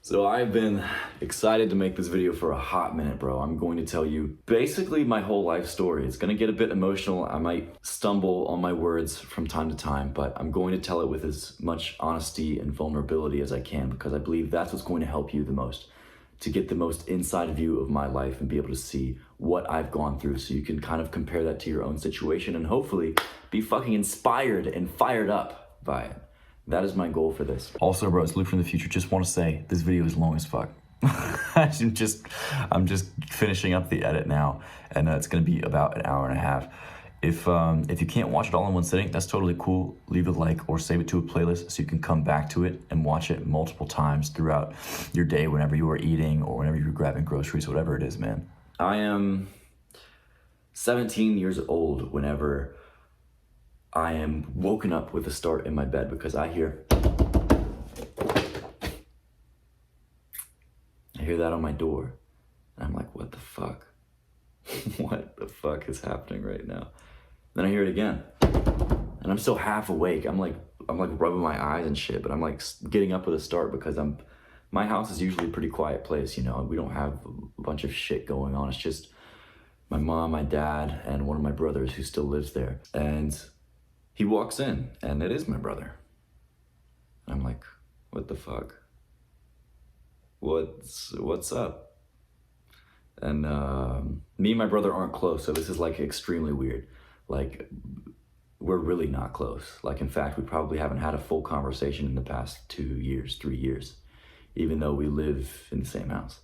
So I've been excited to make this video for a hot minute, bro. I'm going to tell you basically my whole life story. It's gonna get a bit emotional. I might stumble on my words from time to time, but I'm going to tell it with as much honesty and vulnerability as I can, because I believe that's what's going to help you the most, to get the most inside view of my life and be able to see what I've gone through, so you can kind of compare that to your own situation and hopefully be fucking inspired and fired up by it. That is my goal for this. Also, bro, it's Luke from the future. Just want to say this video is long as fuck. I'm just finishing up the edit now, and it's gonna be about an hour and a half. If you can't watch it all in one sitting, that's totally cool. Leave a like or save it to a playlist so you can come back to it and watch it multiple times throughout your day, whenever you are eating or whenever you're grabbing groceries, whatever it is, man. I am 17 years old whenever I am woken up with a start in my bed because I hear that on my door. And I'm like, what the fuck? What the fuck is happening right now? Then I hear it again. And I'm still half awake. I'm like rubbing my eyes and shit, but I'm like getting up with a start because my house is usually a pretty quiet place, you know. We don't have a bunch of shit going on. It's just my mom, my dad, and one of my brothers who still lives there. And he walks in, and it is my brother. And I'm like, what the fuck? What's up? And me and my brother aren't close, so this is like extremely weird. Like, we're really not close. Like, in fact, we probably haven't had a full conversation in the past 2 years, 3 years, even though we live in the same house.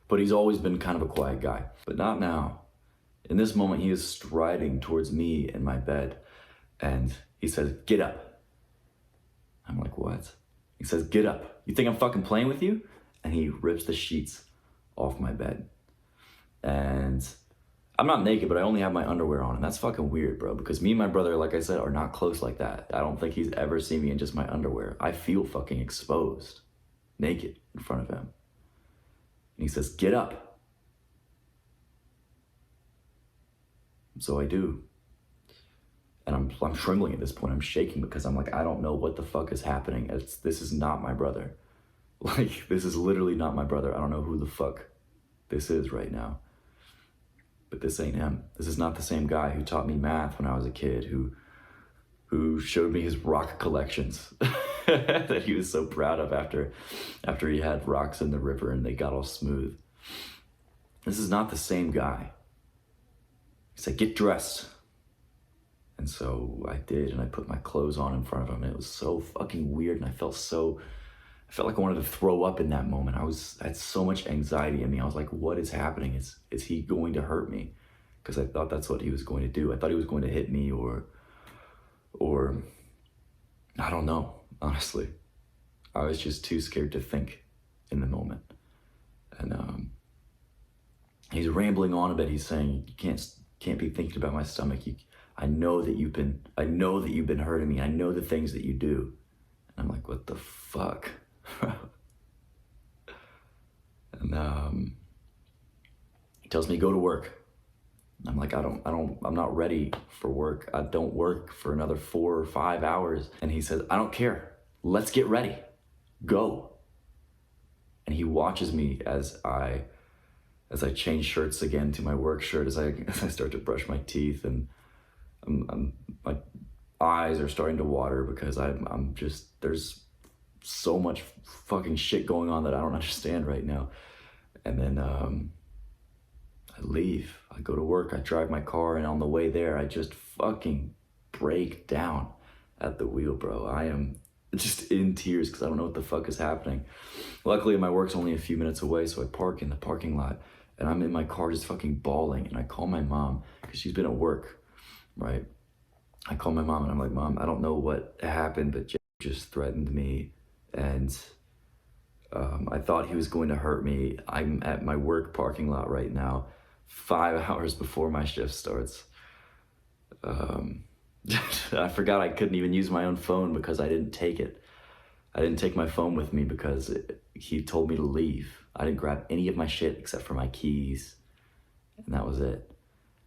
But he's always been kind of a quiet guy, but not now. In this moment, he is striding towards me in my bed, and he says, get up. I'm like, what? He says, get up. You think I'm fucking playing with you? And he rips the sheets off my bed. And I'm not naked, but I only have my underwear on, and that's fucking weird, bro, because me and my brother, like I said, are not close like that. I don't think he's ever seen me in just my underwear. I feel fucking exposed, naked in front of him. And he says, get up. So I do. And I'm trembling at this point. I'm shaking because I'm like, I don't know what the fuck is happening. This is not my brother. Like, this is literally not my brother. I don't know who the fuck this is right now. But this ain't him. This is not the same guy who taught me math when I was a kid, who showed me his rock collections that he was so proud of after he had rocks in the river and they got all smooth. This is not the same guy. He said, get dressed. And so I did, and I put my clothes on in front of him, and it was so fucking weird, and I felt like I wanted to throw up in that moment. I had so much anxiety in me. I was like, what is happening? Is he going to hurt me? Because I thought that's what he was going to do. I thought he was going to hit me or I don't know, honestly. I was just too scared to think in the moment. And he's rambling on a bit. He's saying, you can't be thinking about my stomach. I know that you've been hurting me. I know the things that you do. And I'm like, what the fuck? And he tells me, go to work. I'm like, I'm not ready for work. I don't work for another 4 or 5 hours. And he says, I don't care. Let's get ready. Go. And he watches me as I change shirts again to my work shirt, as I start to brush my teeth, and my eyes are starting to water because I'm just, there's so much fucking shit going on that I don't understand right now. And then I leave, I go to work, I drive my car, and on the way there, I just fucking break down at the wheel, bro. I am just in tears because I don't know what the fuck is happening. Luckily, my work's only a few minutes away, so I park in the parking lot, and I'm in my car just fucking bawling, and I call my mom because she's been at work, right? I call my mom and I'm like, Mom, I don't know what happened, but Jay just threatened me, and I thought he was going to hurt me. I'm at my work parking lot right now, 5 hours before my shift starts. I forgot I couldn't even use my own phone because I didn't take it. I didn't take my phone with me because he told me to leave. I didn't grab any of my shit except for my keys, and that was it.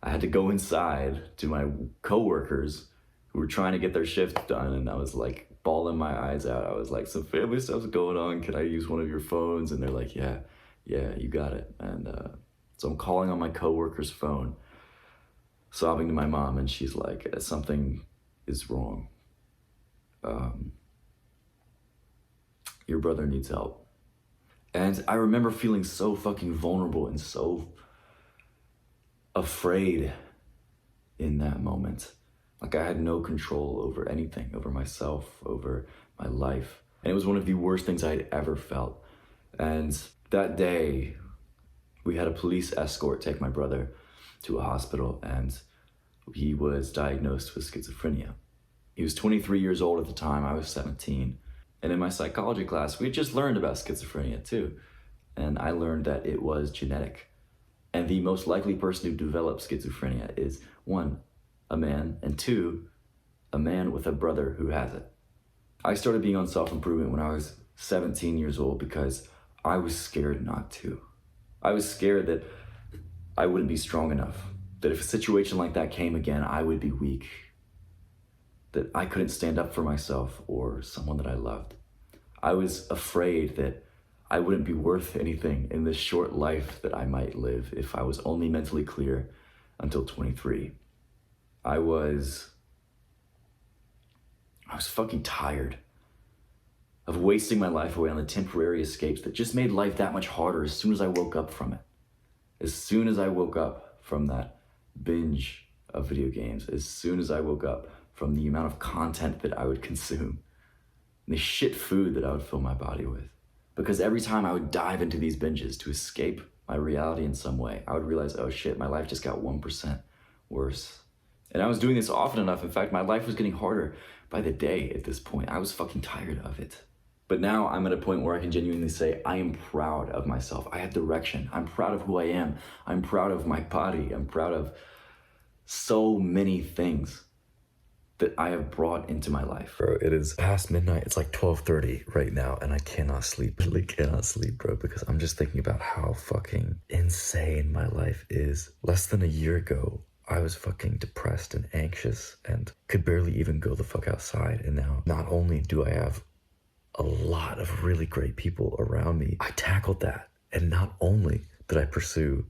I had to go inside to my coworkers who were trying to get their shift done, and I was like, bawling my eyes out. I was like, some family stuff's going on. Can I use one of your phones? And they're like, yeah, you got it. And so I'm calling on my coworker's phone, sobbing to my mom, and she's like, something is wrong. Your brother needs help. And I remember feeling so fucking vulnerable and so afraid in that moment. Like I had no control over anything, over myself, over my life. And it was one of the worst things I'd ever felt. And that day, we had a police escort take my brother to a hospital, and he was diagnosed with schizophrenia. He was 23 years old at the time, I was 17. And in my psychology class, we had just learned about schizophrenia too. And I learned that it was genetic. And the most likely person who develops schizophrenia is 1, a man, and 2, a man with a brother who has it. I started being on self-improvement when I was 17 years old because I was scared not to. I was scared that I wouldn't be strong enough, that if a situation like that came again, I would be weak, that I couldn't stand up for myself or someone that I loved. I was afraid that I wouldn't be worth anything in this short life that I might live if I was only mentally clear until 23. I was fucking tired of wasting my life away on the temporary escapes that just made life that much harder as soon as I woke up from it. As soon as I woke up from that binge of video games, as soon as I woke up from the amount of content that I would consume, and the shit food that I would fill my body with. Because every time I would dive into these binges to escape my reality in some way, I would realize, oh shit, my life just got 1% worse. And I was doing this often enough. In fact, my life was getting harder by the day at this point. I was fucking tired of it. But now I'm at a point where I can genuinely say, I am proud of myself. I have direction. I'm proud of who I am. I'm proud of my body. I'm proud of so many things that I have brought into my life. Bro, it is past midnight. It's like 12:30 right now, and I cannot sleep. I literally cannot sleep, bro, because I'm just thinking about how fucking insane my life is. Less than a year ago, I was fucking depressed and anxious and could barely even go the fuck outside. And now, not only do I have a lot of really great people around me, I tackled that. And not only did I pursue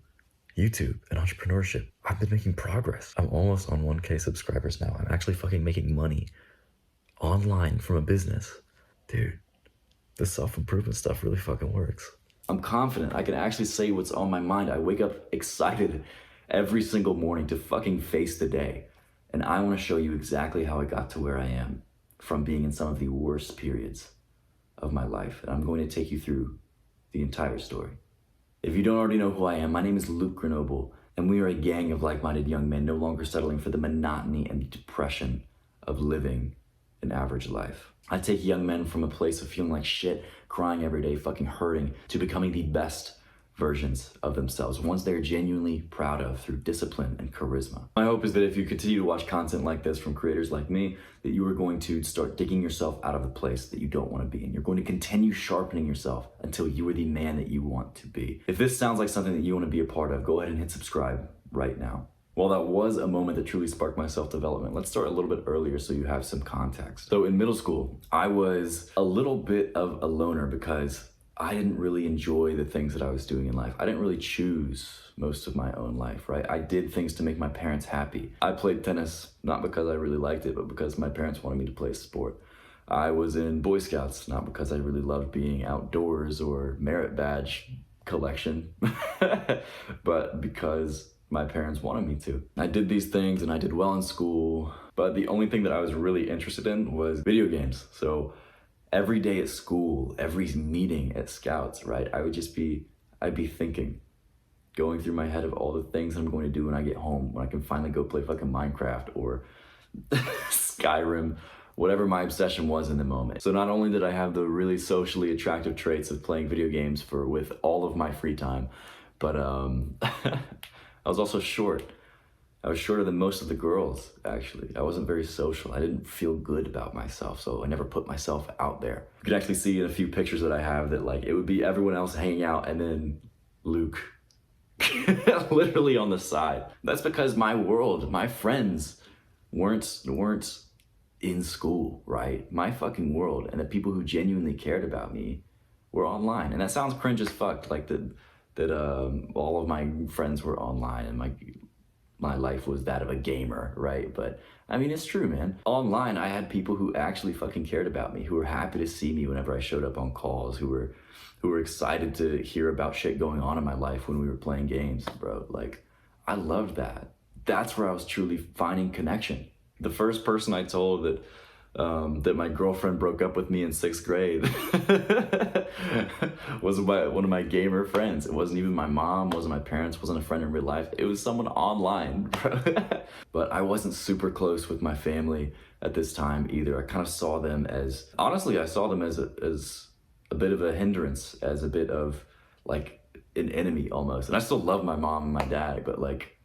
YouTube and entrepreneurship, I've been making progress. I'm almost on 1K subscribers now. I'm actually fucking making money online from a business. Dude, the self-improvement stuff really fucking works. I'm confident I can actually say what's on my mind. I wake up excited every single morning to fucking face the day. And I want to show you exactly how I got to where I am from being in some of the worst periods of my life. And I'm going to take you through the entire story. If you don't already know who I am, my name is Luke Grenoble, and we are a gang of like-minded young men no longer settling for the monotony and the depression of living an average life. I take young men from a place of feeling like shit, crying every day, fucking hurting, to becoming the best versions of themselves, ones they're genuinely proud of through discipline and charisma. My hope is that if you continue to watch content like this from creators like me, that you are going to start digging yourself out of the place that you don't want to be in. You're going to continue sharpening yourself until you are the man that you want to be. If this sounds like something that you want to be a part of, go ahead and hit subscribe right now. While that was a moment that truly sparked my self-development, let's start a little bit earlier so you have some context. So in middle school, I was a little bit of a loner because I didn't really enjoy the things that I was doing in life. I didn't really choose most of my own life, right? I did things to make my parents happy. I played tennis, not because I really liked it, but because my parents wanted me to play a sport. I was in Boy Scouts, not because I really loved being outdoors or merit badge collection, but because my parents wanted me to. I did these things and I did well in school, but the only thing that I was really interested in was video games. So every day at school, every meeting at Scouts, right? I'd be thinking, going through my head of all the things I'm going to do when I get home, when I can finally go play fucking Minecraft or Skyrim, whatever my obsession was in the moment. So not only did I have the really socially attractive traits of playing video games with all of my free time, but I was also short. I was shorter than most of the girls, actually. I wasn't very social. I didn't feel good about myself, so I never put myself out there. You can actually see in a few pictures that I have that like it would be everyone else hanging out and then Luke literally on the side. That's because my world, my friends weren't in school, right? My fucking world, and the people who genuinely cared about me were online. And that sounds cringe as fuck, like that all of my friends were online and my life was that of a gamer, right? But I mean, it's true, man. Online, I had people who actually fucking cared about me, who were happy to see me whenever I showed up on calls, who were excited to hear about shit going on in my life when we were playing games, bro. Like, I loved that. That's where I was truly finding connection. The first person I told that my girlfriend broke up with me in 6th grade was one of my gamer friends. It wasn't even my mom, wasn't my parents, wasn't a friend in real life. It was someone online, bro. But I wasn't super close with my family at this time either. I kind of saw them as, honestly, I saw them as a bit of a hindrance, as a bit of like an enemy almost. And I still love my mom and my dad, but like,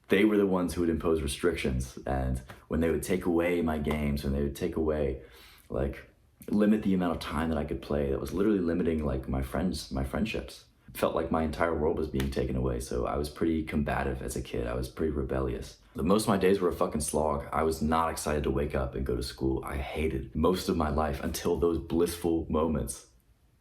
they were the ones who would impose restrictions. And when they would take away my games, when they would take away, like, limit the amount of time that I could play, that was literally limiting like my friendships. It felt like my entire world was being taken away. So I was pretty combative as a kid. I was pretty rebellious. Most of my days were a fucking slog. I was not excited to wake up and go to school. I hated most of my life until those blissful moments.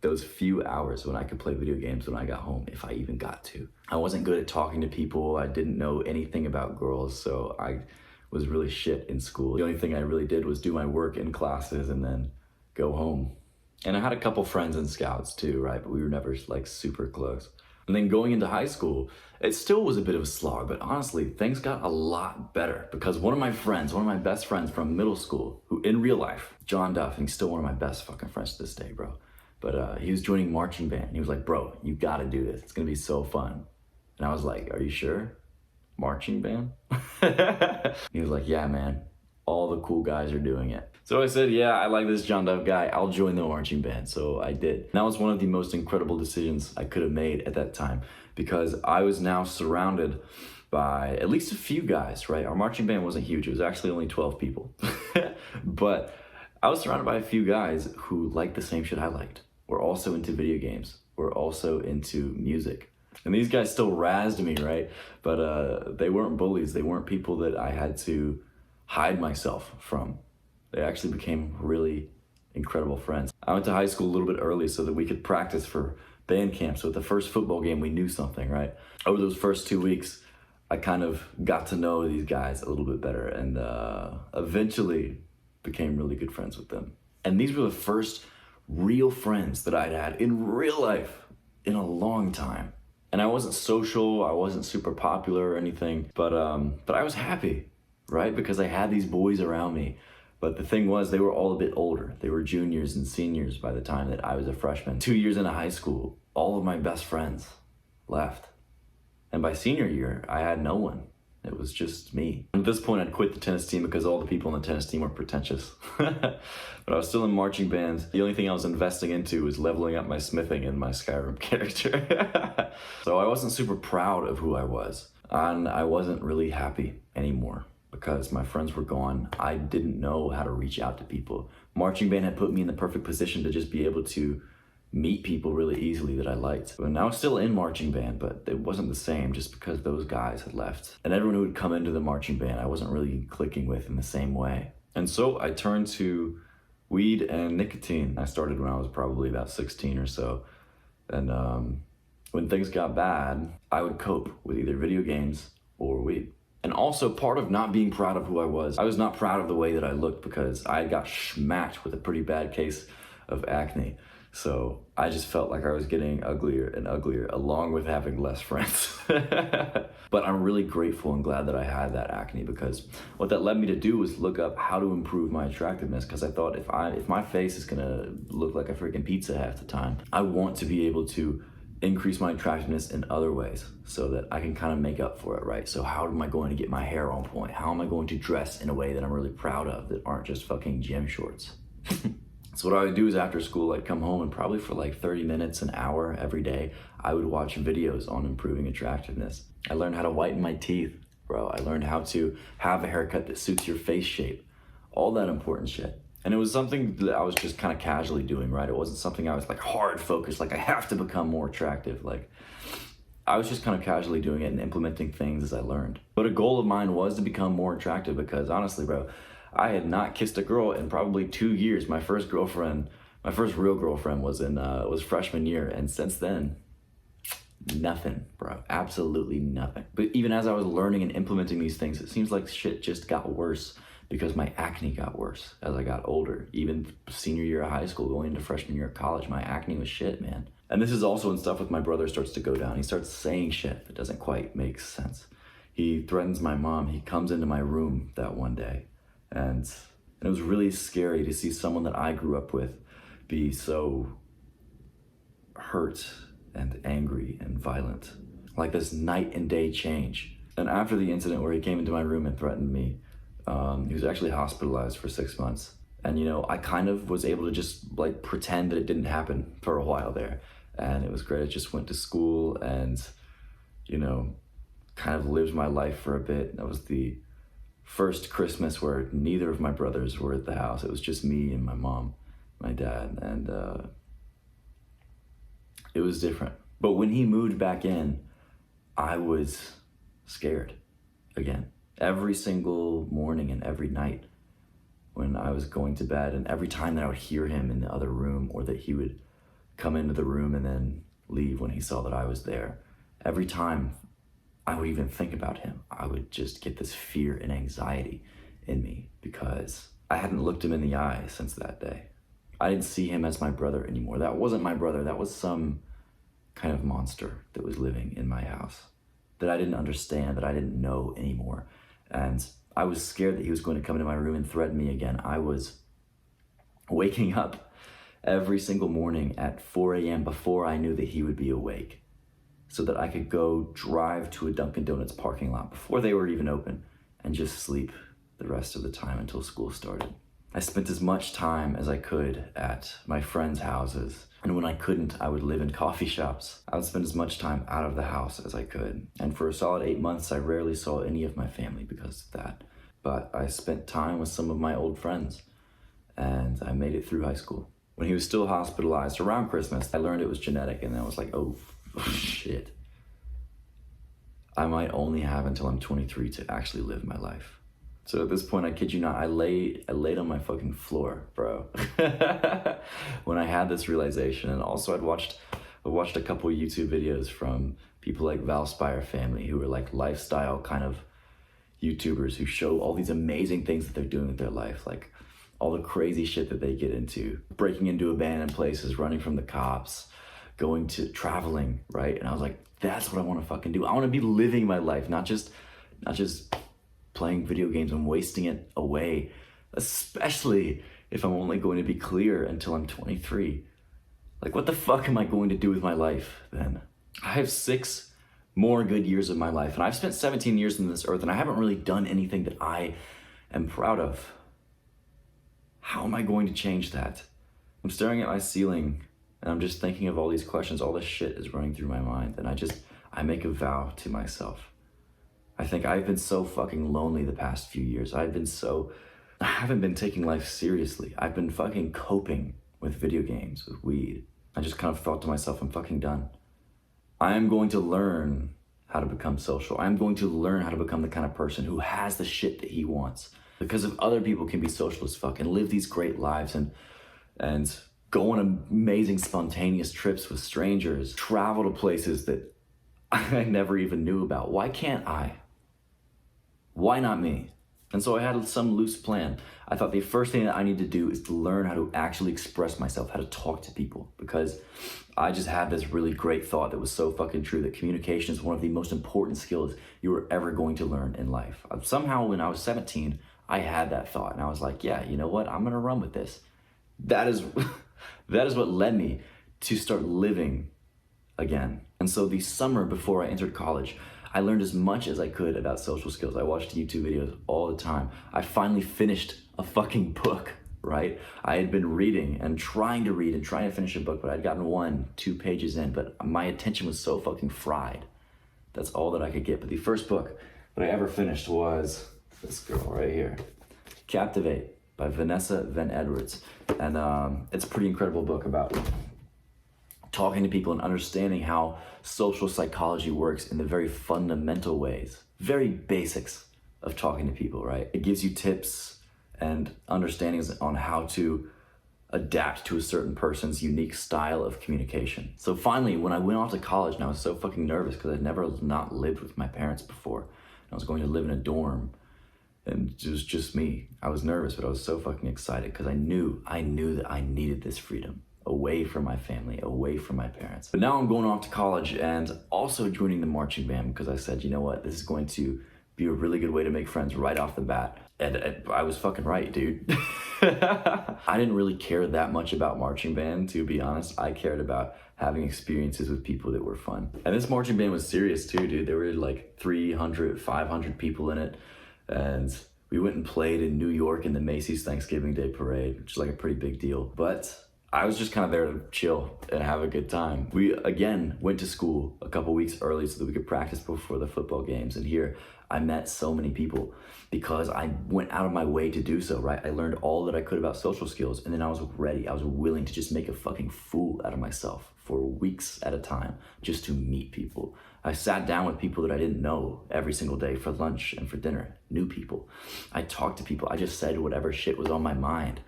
Those few hours when I could play video games when I got home, if I even got to. I wasn't good at talking to people. I didn't know anything about girls, so I was really shit in school. The only thing I really did was do my work in classes and then go home. And I had a couple friends in Scouts too, right? But we were never like super close. And then going into high school, it still was a bit of a slog, but honestly, things got a lot better because one of my best friends from middle school, who in real life, John Duff, and he's still one of my best fucking friends to this day, bro. But he was joining marching band. He was like, bro, you gotta do this. It's gonna be so fun. And I was like, are you sure? Marching band? He was like, yeah, man. All the cool guys are doing it. So I said, yeah, I like this John Duff guy. I'll join the marching band. So I did. And that was one of the most incredible decisions I could have made at that time because I was now surrounded by at least a few guys, right? Our marching band wasn't huge. It was actually only 12 people. But I was surrounded by a few guys who liked the same shit I liked. We're also into video games. We're also into music. And these guys still razzed me, right? But they weren't bullies. They weren't people that I had to hide myself from. They actually became really incredible friends. I went to high school a little bit early so that we could practice for band camp. So at the first football game, we knew something, right? Over those first 2 weeks, I kind of got to know these guys a little bit better and eventually became really good friends with them. And these were the first real friends that I'd had in real life in a long time. And I wasn't social, I wasn't super popular or anything, but I was happy, right? Because I had these boys around me. But the thing was, they were all a bit older. They were juniors and seniors by the time that I was a freshman. 2 years into high school, all of my best friends left. And by senior year, I had no one. It was just me. At this point, I'd quit the tennis team because all the people on the tennis team were pretentious. But I was still in marching bands. The only thing I was investing into was leveling up my smithing and my Skyrim character. So I wasn't super proud of who I was. And I wasn't really happy anymore because my friends were gone. I didn't know how to reach out to people. Marching band had put me in the perfect position to just be able to meet people really easily that I liked. And I was still in marching band, but it wasn't the same just because those guys had left. And everyone who would come into the marching band, I wasn't really clicking with in the same way. And so I turned to weed and nicotine. I started when I was probably about 16 or so. And when things got bad, I would cope with either video games or weed. And also part of not being proud of who I was not proud of the way that I looked because I got smacked with a pretty bad case of acne. So I just felt like I was getting uglier and uglier along with having less friends. But I'm really grateful and glad that I had that acne because what that led me to do was look up how to improve my attractiveness because I thought if my face is gonna look like a freaking pizza half the time, I want to be able to increase my attractiveness in other ways so that I can kind of make up for it, right? So how am I going to get my hair on point? How am I going to dress in a way that I'm really proud of that aren't just fucking gym shorts? So what I would do is after school, I'd come home and probably for like 30 minutes, an hour every day, I would watch videos on improving attractiveness. I learned how to whiten my teeth, bro. I learned how to have a haircut that suits your face shape. All that important shit. And it was something that I was just kind of casually doing, right? It wasn't something I was like hard focused, like I have to become more attractive. Like I was just kind of casually doing it and implementing things as I learned. But a goal of mine was to become more attractive because honestly, bro, I had not kissed a girl in probably 2 years. My first real girlfriend was freshman year, and since then, nothing, bro. Absolutely nothing. But even as I was learning and implementing these things, it seems like shit just got worse because my acne got worse as I got older. Even senior year of high school, going into freshman year of college, my acne was shit, man. And this is also when stuff with my brother starts to go down. He starts saying shit that doesn't quite make sense. He threatens my mom. He comes into my room that one day. And it was really scary to see someone that I grew up with be so hurt and angry and violent. Like this night and day change. And after the incident where he came into my room and threatened me, he was actually hospitalized for 6 months. And I kind of was able to just like pretend that it didn't happen for a while there. And it was great. I just went to school and, kind of lived my life for a bit. That was the first Christmas where neither of my brothers were at the house. It was just me and my mom, my dad, and it was different. But when he moved back in, I was scared again. Every single morning and every night when I was going to bed, and every time that I would hear him in the other room, or that he would come into the room and then leave when he saw that I was there, every time I would even think about him, I would just get this fear and anxiety in me because I hadn't looked him in the eye since that day. I didn't see him as my brother anymore. That wasn't my brother. That was some kind of monster that was living in my house that I didn't understand, that I didn't know anymore. And I was scared that he was going to come into my room and threaten me again. I was waking up every single morning at 4 a.m. before I knew that he would be awake, so that I could go drive to a Dunkin' Donuts parking lot before they were even open and just sleep the rest of the time until school started. I spent as much time as I could at my friends' houses, and when I couldn't, I would live in coffee shops. I would spend as much time out of the house as I could. And for a solid 8 months, I rarely saw any of my family because of that. But I spent time with some of my old friends, and I made it through high school. When he was still hospitalized around Christmas, I learned it was genetic, and I was like, oh shit. I might only have until I'm 23 to actually live my life. So at this point, I kid you not, I laid on my fucking floor, bro. When I had this realization. And also I watched a couple of YouTube videos from people like Valspire family, who are like lifestyle kind of YouTubers who show all these amazing things that they're doing with their life. Like all the crazy shit that they get into, breaking into abandoned places, running from the cops, going to traveling, right? And I was like, that's what I want to fucking do. I want to be living my life, not just playing video games and wasting it away, especially if I'm only going to be clear until I'm 23. Like, what the fuck am I going to do with my life then? I have 6 more good years of my life, and I've spent 17 years on this earth, and I haven't really done anything that I am proud of. How am I going to change that? I'm staring at my ceiling, and I'm just thinking of all these questions. All this shit is running through my mind, and I make a vow to myself. I think I've been so fucking lonely the past few years. I haven't been taking life seriously. I've been fucking coping with video games, with weed. I just kind of thought to myself, I'm fucking done. I am going to learn how to become social. I'm going to learn how to become the kind of person who has the shit that he wants. Because if other people can be social as fuck and live these great lives and go on amazing spontaneous trips with strangers, travel to places that I never even knew about, why can't I? Why not me? And so I had some loose plan. I thought the first thing that I need to do is to learn how to actually express myself, how to talk to people, because I just had this really great thought that was so fucking true, that communication is one of the most important skills you are ever going to learn in life. Somehow when I was 17, I had that thought, and I was like, yeah, you know what? I'm gonna run with this. That is what led me to start living again. And so the summer before I entered college, I learned as much as I could about social skills. I watched YouTube videos all the time. I finally finished a fucking book, right? I had been reading and trying to finish a book, but I'd gotten 1-2 pages in, but my attention was so fucking fried. That's all that I could get. But the first book that I ever finished was this girl right here, Captivate by Vanessa Van Edwards. And it's a pretty incredible book about talking to people and understanding how social psychology works in the very fundamental ways, very basics of talking to people, right? It gives you tips and understandings on how to adapt to a certain person's unique style of communication. So finally, when I went off to college, and I was so fucking nervous because I'd never not lived with my parents before. I was going to live in a dorm, and it was just me. I was nervous, but I was so fucking excited because I knew that I needed this freedom, away from my family, away from my parents. But now I'm going off to college and also joining the marching band because I said, you know what, this is going to be a really good way to make friends right off the bat. And I was fucking right, dude. I didn't really care that much about marching band, to be honest. I cared about having experiences with people that were fun. And this marching band was serious too, dude. There were like 300, 500 people in it. And we went and played in New York in the Macy's Thanksgiving Day Parade, which is like a pretty big deal. But I was just kind of there to chill and have a good time. We, again, went to school a couple weeks early so that we could practice before the football games. And here, I met so many people because I went out of my way to do so, right? I learned all that I could about social skills, and then I was ready. I was willing to just make a fucking fool out of myself for weeks at a time just to meet people. I sat down with people that I didn't know every single day for lunch and for dinner, new people. I talked to people. I just said whatever shit was on my mind.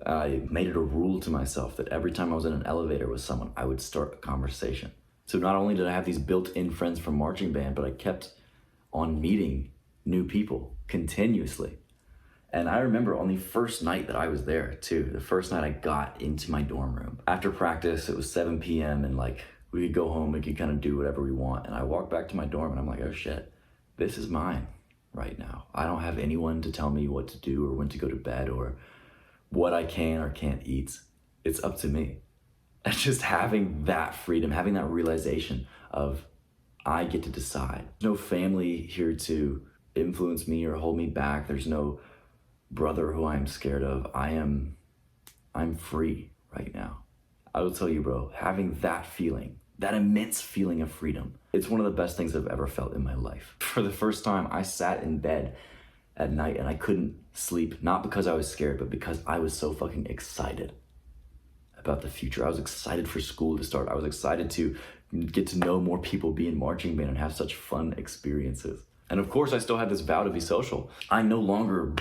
I made it a rule to myself that every time I was in an elevator with someone, I would start a conversation. So not only did I have these built-in friends from marching band, but I kept on meeting new people continuously. And I remember on the first night that I was there too, the first night I got into my dorm room. After practice, it was 7 p.m. and like we could go home, we could kind of do whatever we want. And I walked back to my dorm and I'm like, oh shit, this is mine right now. I don't have anyone to tell me what to do or when to go to bed or what I can or can't eat. It's up to me. And just having that freedom, having that realization of I get to decide. There's no family here to influence me or hold me back. There's no brother who I'm scared of. I'm free right now. I will tell you, bro, having that feeling, that immense feeling of freedom, it's one of the best things I've ever felt in my life. For the first time, I sat in bed at night and I couldn't sleep, not because I was scared, but because I was so fucking excited about the future. I was excited for school to start. I was excited to get to know more people, be in marching band, and have such fun experiences. And of course, I still had this vow to be social. I no longer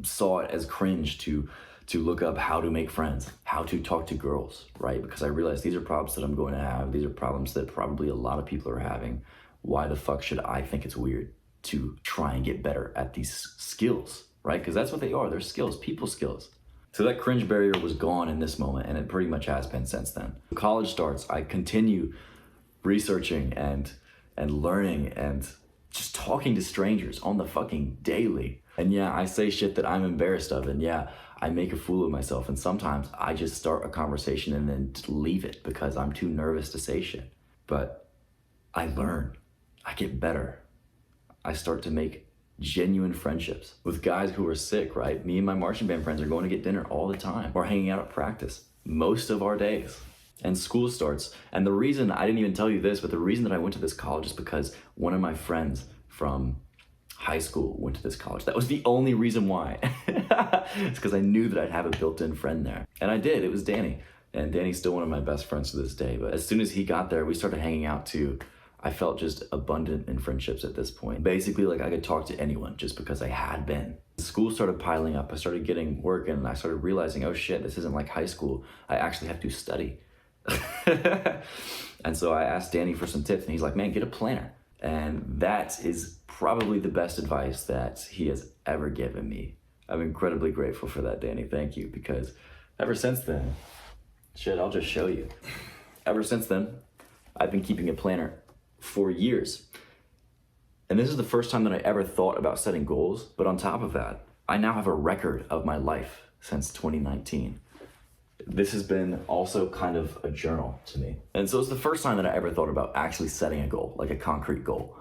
saw it as cringe to look up how to make friends, how to talk to girls, right? Because I realized these are problems that I'm going to have. These are problems that probably a lot of people are having. Why the fuck should I think it's weird to try and get better at these skills, right? Because that's what they are. They're skills, people skills. So that cringe barrier was gone in this moment, and it pretty much has been since then. College starts, I continue researching and learning and just talking to strangers on the fucking daily. And yeah, I say shit that I'm embarrassed of, and yeah, I make a fool of myself, and sometimes I just start a conversation and then leave it because I'm too nervous to say shit. But I learn, I get better. I start to make genuine friendships with guys who are sick, right? Me and my marching band friends are going to get dinner all the time. We're hanging out at practice most of our days. And school starts. And the reason, I didn't even tell you this, but the reason that I went to this college is because one of my friends from high school went to this college. That was the only reason why. It's because I knew that I'd have a built-in friend there. And I did, it was Danny. And Danny's still one of my best friends to this day. But as soon as he got there, we started hanging out too. I felt just abundant in friendships at this point. Basically, like I could talk to anyone just because I had been. School started piling up. I started getting work and I started realizing, oh shit, this isn't like high school. I actually have to study. And so I asked Danny for some tips and he's like, man, get a planner. And that is probably the best advice that he has ever given me. I'm incredibly grateful for that, Danny. Thank you. Because ever since then, shit, I'll just show you. Ever since then, I've been keeping a planner for years. And this is the first time that I ever thought about setting goals. But on top of that, I now have a record of my life since 2019. This has been also kind of a journal to me. And so it's the first time that I ever thought about actually setting a goal, like a concrete goal.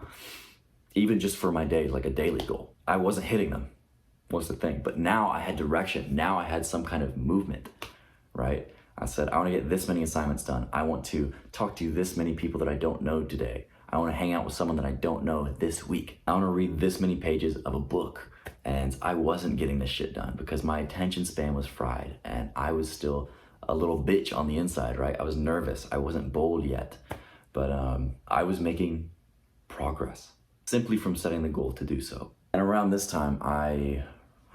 Even just for my day, like a daily goal. I wasn't hitting them, was the thing. But now I had direction. Now I had some kind of movement, right? I said, I want to get this many assignments done. I want to talk to this many people that I don't know today. I want to hang out with someone that I don't know this week. I want to read this many pages of a book. And I wasn't getting this shit done because my attention span was fried and I was still a little bitch on the inside, right? I was nervous. I wasn't bold yet, but I was making progress simply from setting the goal to do so. And around this time, I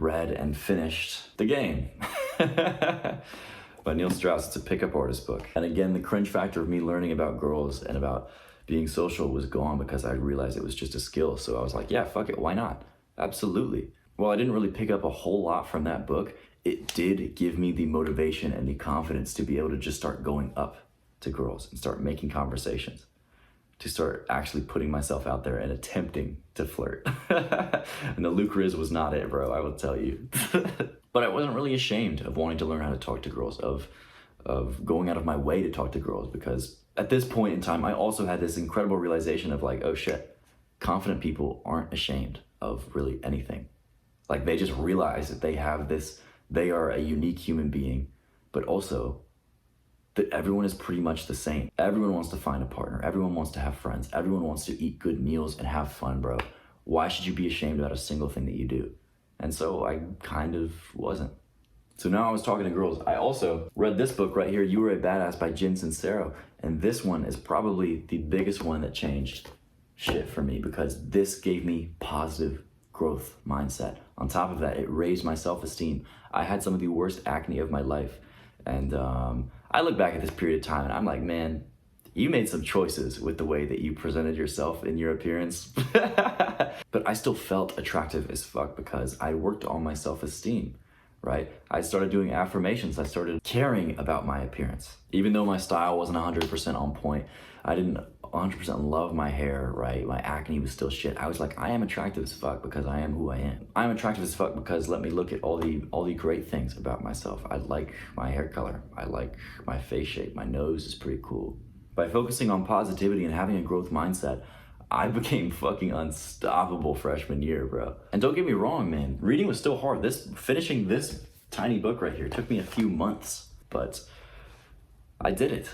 read and finished The Game by Neil Strauss. It's a pickup artist book. And again, the cringe factor of me learning about girls and about being social was gone because I realized it was just a skill. So I was like, yeah, fuck it, why not? Absolutely. While I didn't really pick up a whole lot from that book, it did give me the motivation and the confidence to be able to just start going up to girls and start making conversations, to start actually putting myself out there and attempting to flirt. And the Luke Riz was not it, bro, I will tell you. But I wasn't really ashamed of wanting to learn how to talk to girls, of going out of my way to talk to girls, because at this point in time, I also had this incredible realization of like, oh shit, confident people aren't ashamed of really anything. Like they just realize that they have this, they are a unique human being, but also that everyone is pretty much the same. Everyone wants to find a partner. Everyone wants to have friends. Everyone wants to eat good meals and have fun, bro. Why should you be ashamed about a single thing that you do? And so I kind of wasn't. So now I was talking to girls. I also read this book right here, You Were a Badass by Jen Sincero. And this one is probably the biggest one that changed shit for me, because this gave me positive growth mindset. On top of that, it raised my self-esteem. I had some of the worst acne of my life. And I look back at this period of time and I'm like, man, you made some choices with the way that you presented yourself in your appearance. But I still felt attractive as fuck because I worked on my self-esteem, right? I started doing affirmations. I started caring about my appearance. Even though my style wasn't 100% on point, I didn't 100% love my hair, right? My acne was still shit. I was like, I am attractive as fuck because I am who I am. I'm attractive as fuck because let me look at all the great things about myself. I like my hair color. I like my face shape. My nose is pretty cool. By focusing on positivity and having a growth mindset, I became fucking unstoppable freshman year, bro. And don't get me wrong, man. Reading was still hard. Finishing this tiny book right here took me a few months, but I did it.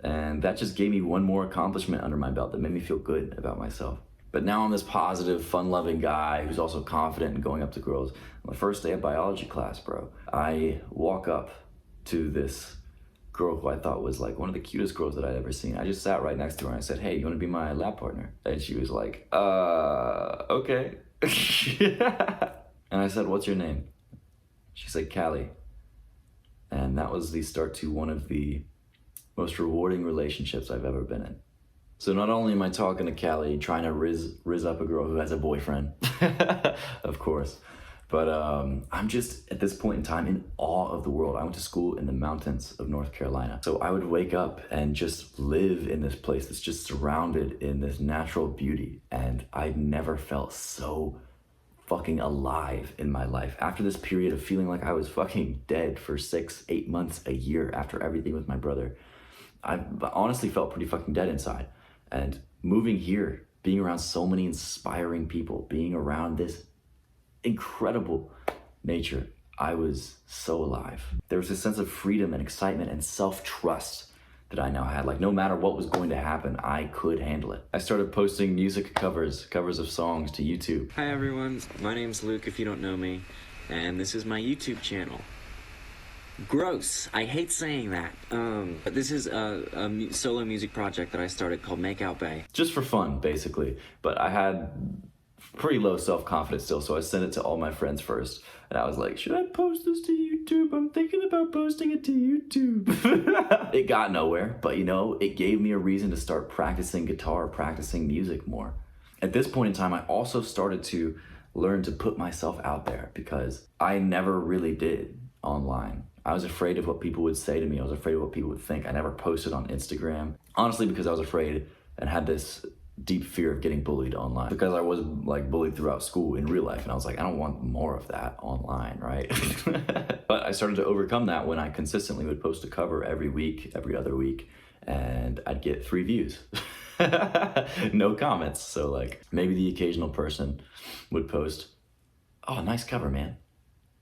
And that just gave me one more accomplishment under my belt that made me feel good about myself. But now I'm this positive, fun-loving guy who's also confident in going up to girls. On the first day of biology class, bro, I walk up to this girl who I thought was like one of the cutest girls that I'd ever seen. I just sat right next to her and I said, hey, you wanna be my lab partner? And she was like, okay. And I said, what's your name? She said, Callie. And that was the start to one of the most rewarding relationships I've ever been in. So not only am I talking to Callie, trying to riz up a girl who has a boyfriend, of course, but I'm just, at this point in time, in awe of the world. I went to school in the mountains of North Carolina. So I would wake up and just live in this place that's just surrounded in this natural beauty. And I never felt so fucking alive in my life. After this period of feeling like I was fucking dead for 6-8 months, a year after everything with my brother, I honestly felt pretty fucking dead inside. And moving here, being around so many inspiring people, being around this incredible nature, I was so alive. There was this sense of freedom and excitement and self-trust that I now had. Like no matter what was going to happen, I could handle it. I started posting music covers of songs to YouTube. Hi everyone, my name's Luke if you don't know me, and this is my YouTube channel. Gross. I hate saying that. But this is a solo music project that I started called Make Out Bay. Just for fun, basically. But I had pretty low self-confidence still, so I sent it to all my friends first. And I was like, should I post this to YouTube? I'm thinking about posting it to YouTube. It got nowhere, but you know, it gave me a reason to start practicing guitar, practicing music more. At this point in time, I also started to learn to put myself out there because I never really did online. I was afraid of what people would say to me. I was afraid of what people would think. I never posted on Instagram. Honestly, because I was afraid and had this deep fear of getting bullied online. Because I was like bullied throughout school in real life. And I was like, I don't want more of that online, right? But I started to overcome that when I consistently would post a cover every week, every other week, and I'd get 3 views. No comments. So like maybe the occasional person would post, oh, nice cover, man.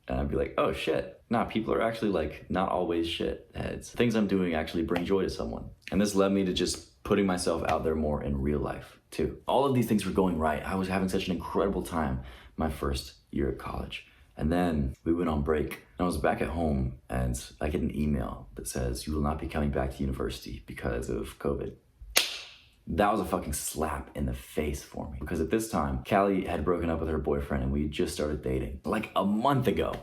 And I'd be like, oh shit. Nah, people are actually like not always shit heads. Things I'm doing actually bring joy to someone. And this led me to just putting myself out there more in real life too. All of these things were going right. I was having such an incredible time my first year at college. And then we went on break and I was back at home and I get an email that says, you will not be coming back to university because of COVID. That was a fucking slap in the face for me. Because at this time, Callie had broken up with her boyfriend and we just started dating. Like a month ago,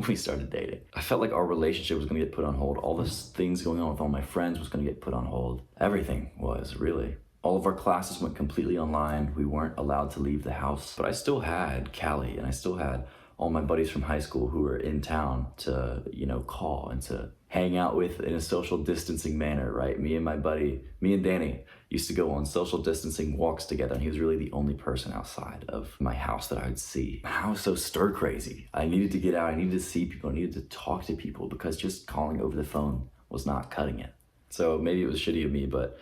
we started dating. I felt like our relationship was gonna get put on hold. All this things going on with all my friends was gonna get put on hold. Everything was, really. All of our classes went completely online. We weren't allowed to leave the house. But I still had Callie and I still had all my buddies from high school who were in town to, call and to hang out with in a social distancing manner, right? Me and Danny used to go on social distancing walks together, and he was really the only person outside of my house that I would see. I was so stir crazy. I needed to get out, I needed to see people, I needed to talk to people because just calling over the phone was not cutting it. So maybe it was shitty of me, but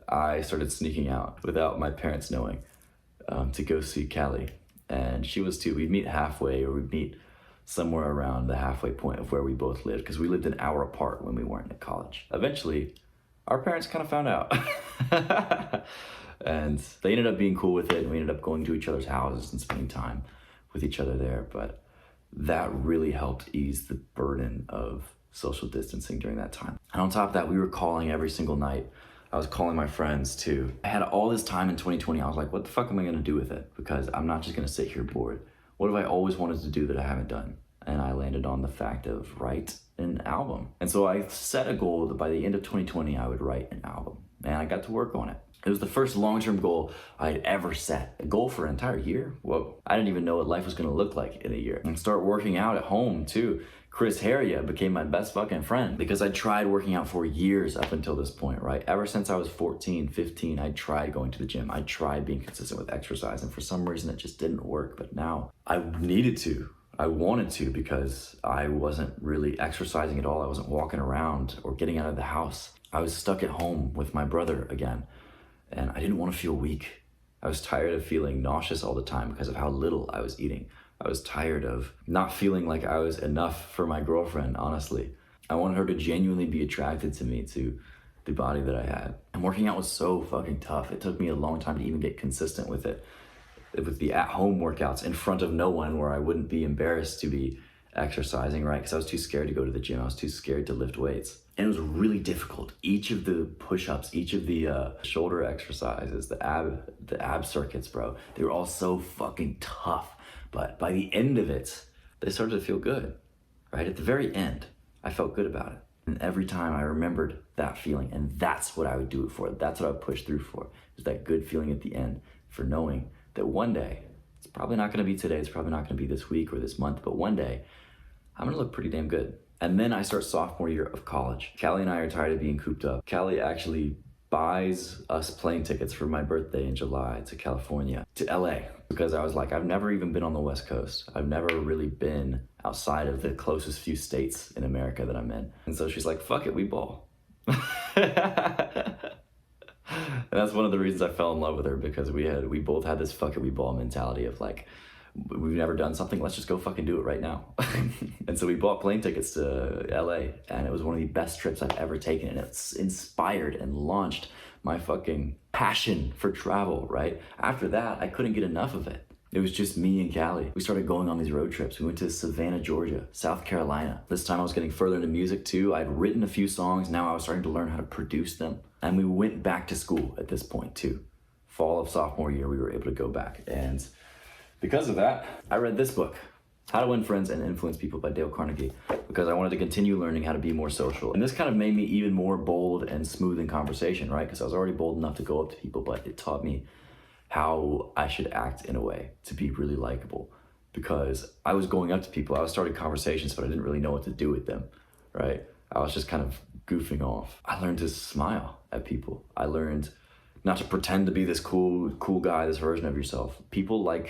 I started sneaking out without my parents knowing to go see Callie. And she was too. We'd meet halfway, or we'd meet somewhere around the halfway point of where we both lived, because we lived an hour apart when we weren't at college. Eventually, our parents kind of found out. And they ended up being cool with it, and we ended up going to each other's houses and spending time with each other there. But that really helped ease the burden of social distancing during that time. And on top of that, we were calling every single night. I was calling my friends too. I had all this time in 2020. I was like, what the fuck am I gonna do with it? Because I'm not just gonna sit here bored. What have I always wanted to do that I haven't done? And I landed on the fact of write an album. And so I set a goal that by the end of 2020, I would write an album. And I got to work on it. It was the first long-term goal I had ever set. A goal for an entire year? Whoa. I didn't even know what life was gonna look like in a year. And start working out at home too. Chris Heria became my best fucking friend because I tried working out for years up until this point, right? Ever since I was 14, 15, I tried going to the gym. I tried being consistent with exercise, and for some reason it just didn't work. But now I needed to. I wanted to, because I wasn't really exercising at all. I wasn't walking around or getting out of the house. I was stuck at home with my brother again, and I didn't want to feel weak. I was tired of feeling nauseous all the time because of how little I was eating. I was tired of not feeling like I was enough for my girlfriend, honestly. I wanted her to genuinely be attracted to me, to the body that I had. And working out was so fucking tough. It took me a long time to even get consistent with it. With the at-home workouts in front of no one, where I wouldn't be embarrassed to be exercising, right? Because I was too scared to go to the gym. I was too scared to lift weights. And it was really difficult. Each of the push-ups, each of the shoulder exercises, the ab circuits, bro, they were all so fucking tough. But by the end of it, they started to feel good, right? At the very end, I felt good about it. And every time I remembered that feeling, and that's what I would do it for. That's what I would push through for, is that good feeling at the end, for knowing that one day, it's probably not gonna be today, it's probably not gonna be this week or this month, but one day, I'm gonna look pretty damn good. And then I start sophomore year of college. Callie and I are tired of being cooped up. Callie actually buys us plane tickets for my birthday in July to California, to LA, because I was like, I've never even been on the West Coast. I've never really been outside of the closest few states in America that I'm in. And so she's like, fuck it, we ball. And that's one of the reasons I fell in love with her, because we both had this fuck it, we ball mentality of like, we've never done something, let's just go fucking do it right now. And so we bought plane tickets to LA, and it was one of the best trips I've ever taken, and it's inspired and launched my fucking passion for travel, right? After that, I couldn't get enough of it. It was just me and Callie. We started going on these road trips. We went to Savannah, Georgia, South Carolina. This time I was getting further into music too. I'd written a few songs, now I was starting to learn how to produce them. And we went back to school at this point too. Fall of sophomore year, we were able to go back. And because of that, I read this book, How to Win Friends and Influence People by Dale Carnegie, because I wanted to continue learning how to be more social. And this kind of made me even more bold and smooth in conversation, right? Because I was already bold enough to go up to people, but it taught me how I should act in a way to be really likable. Because I was going up to people, I was starting conversations, but I didn't really know what to do with them, right? I was just kind of goofing off. I learned to smile at people. I learned not to pretend to be this cool guy, this version of yourself. People like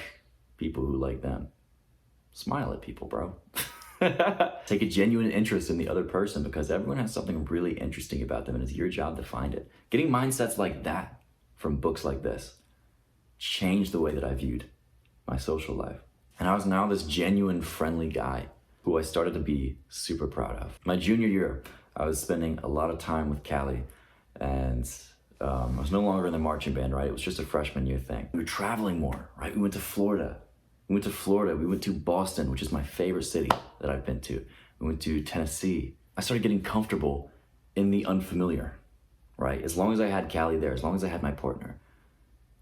people who like them. Smile at people, bro. Take a genuine interest in the other person, because everyone has something really interesting about them, and it's your job to find it. Getting mindsets like that from books like this changed the way that I viewed my social life. And I was now this genuine, friendly guy who I started to be super proud of. My junior year, I was spending a lot of time with Callie, and I was no longer in the marching band, right? It was just a freshman year thing. We were traveling more, right? We went to Florida. We went to Boston, which is my favorite city that I've been to. We went to Tennessee. I started getting comfortable in the unfamiliar, right? As long as I had Callie there, as long as I had my partner,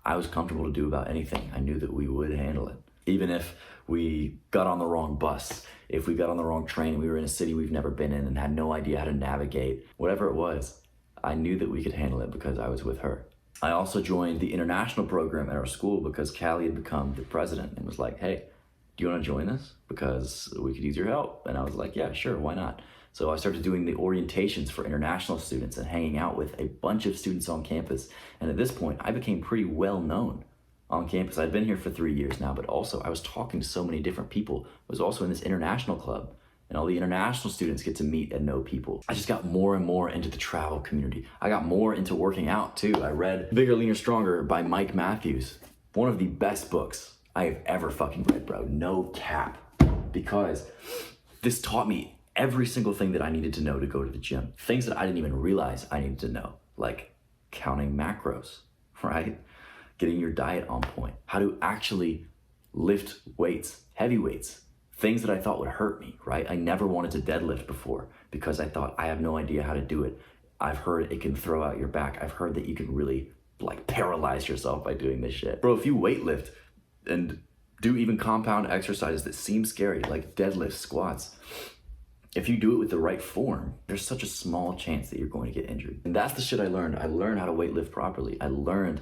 I was comfortable to do about anything. I knew that we would handle it. Even if we got on the wrong bus, if we got on the wrong train, we were in a city we've never been in and had no idea how to navigate, whatever it was, I knew that we could handle it because I was with her. I also joined the international program at our school because Callie had become the president and was like, hey, do you want to join this? Because we could use your help. And I was like, yeah, sure, why not? So I started doing the orientations for international students and hanging out with a bunch of students on campus. And at this point, I became pretty well known on campus. I'd been here for 3 years now, but also I was talking to so many different people. I was also in this international club, and all the international students get to meet and know people. I just got more and more into the travel community. I got more into working out too. I read Bigger, Leaner, Stronger by Mike Matthews. One of the best books I have ever fucking read, bro. No cap. Because this taught me every single thing that I needed to know to go to the gym. Things that I didn't even realize I needed to know, like counting macros, right? Getting your diet on point, how to actually lift weights, heavy weights, things that I thought would hurt me, right? I never wanted to deadlift before because I thought I have no idea how to do it. I've heard it can throw out your back. I've heard that you can really like paralyze yourself by doing this shit. Bro, if you weightlift and do even compound exercises that seem scary, like deadlifts, squats, if you do it with the right form, there's such a small chance that you're going to get injured. And that's the shit I learned. I learned how to weightlift properly. I learned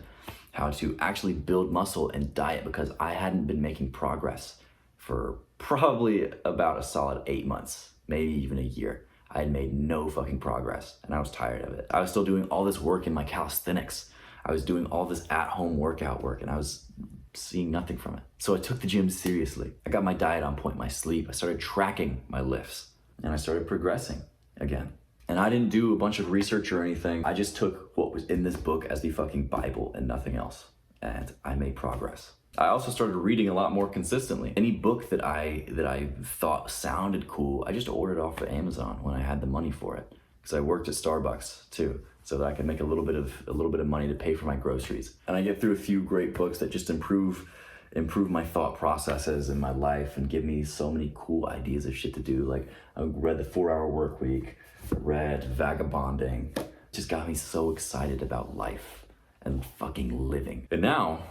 how to actually build muscle and diet because I hadn't been making progress for probably about a solid 8 months, maybe even a year. I had made no fucking progress and I was tired of it. I was still doing all this work in my calisthenics. I was doing all this at-home workout work and I was seeing nothing from it. So I took the gym seriously. I got my diet on point, my sleep. I started tracking my lifts and I started progressing again. And I didn't do a bunch of research or anything. I just took what was in this book as the fucking Bible and nothing else. And I made progress. I also started reading a lot more consistently. Any book that I thought sounded cool, I just ordered off of Amazon when I had the money for it. Because I worked at Starbucks too, so that I could make a little bit of money to pay for my groceries. And I get through a few great books that just improve my thought processes in my life and give me so many cool ideas of shit to do. Like I read The 4-Hour Workweek, read Vagabonding. Just got me so excited about life and fucking living. And now,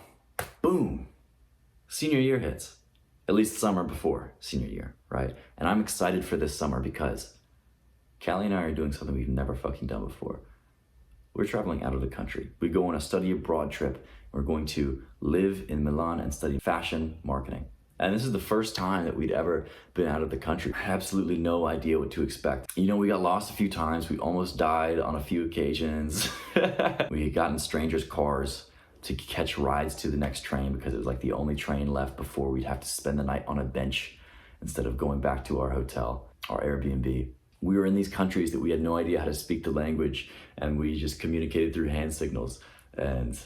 boom, senior year hits. At least summer before senior year, right? And I'm excited for this summer because Callie and I are doing something we've never fucking done before. We're traveling out of the country. We go on a study abroad trip. We're going to live in Milan and study fashion marketing. And this is the first time that we'd ever been out of the country. I had absolutely no idea what to expect. You know, we got lost a few times. We almost died on a few occasions. We had gotten strangers' cars to catch rides to the next train because it was like the only train left before we'd have to spend the night on a bench instead of going back to our hotel, our Airbnb. We were in these countries that we had no idea how to speak the language, and we just communicated through hand signals and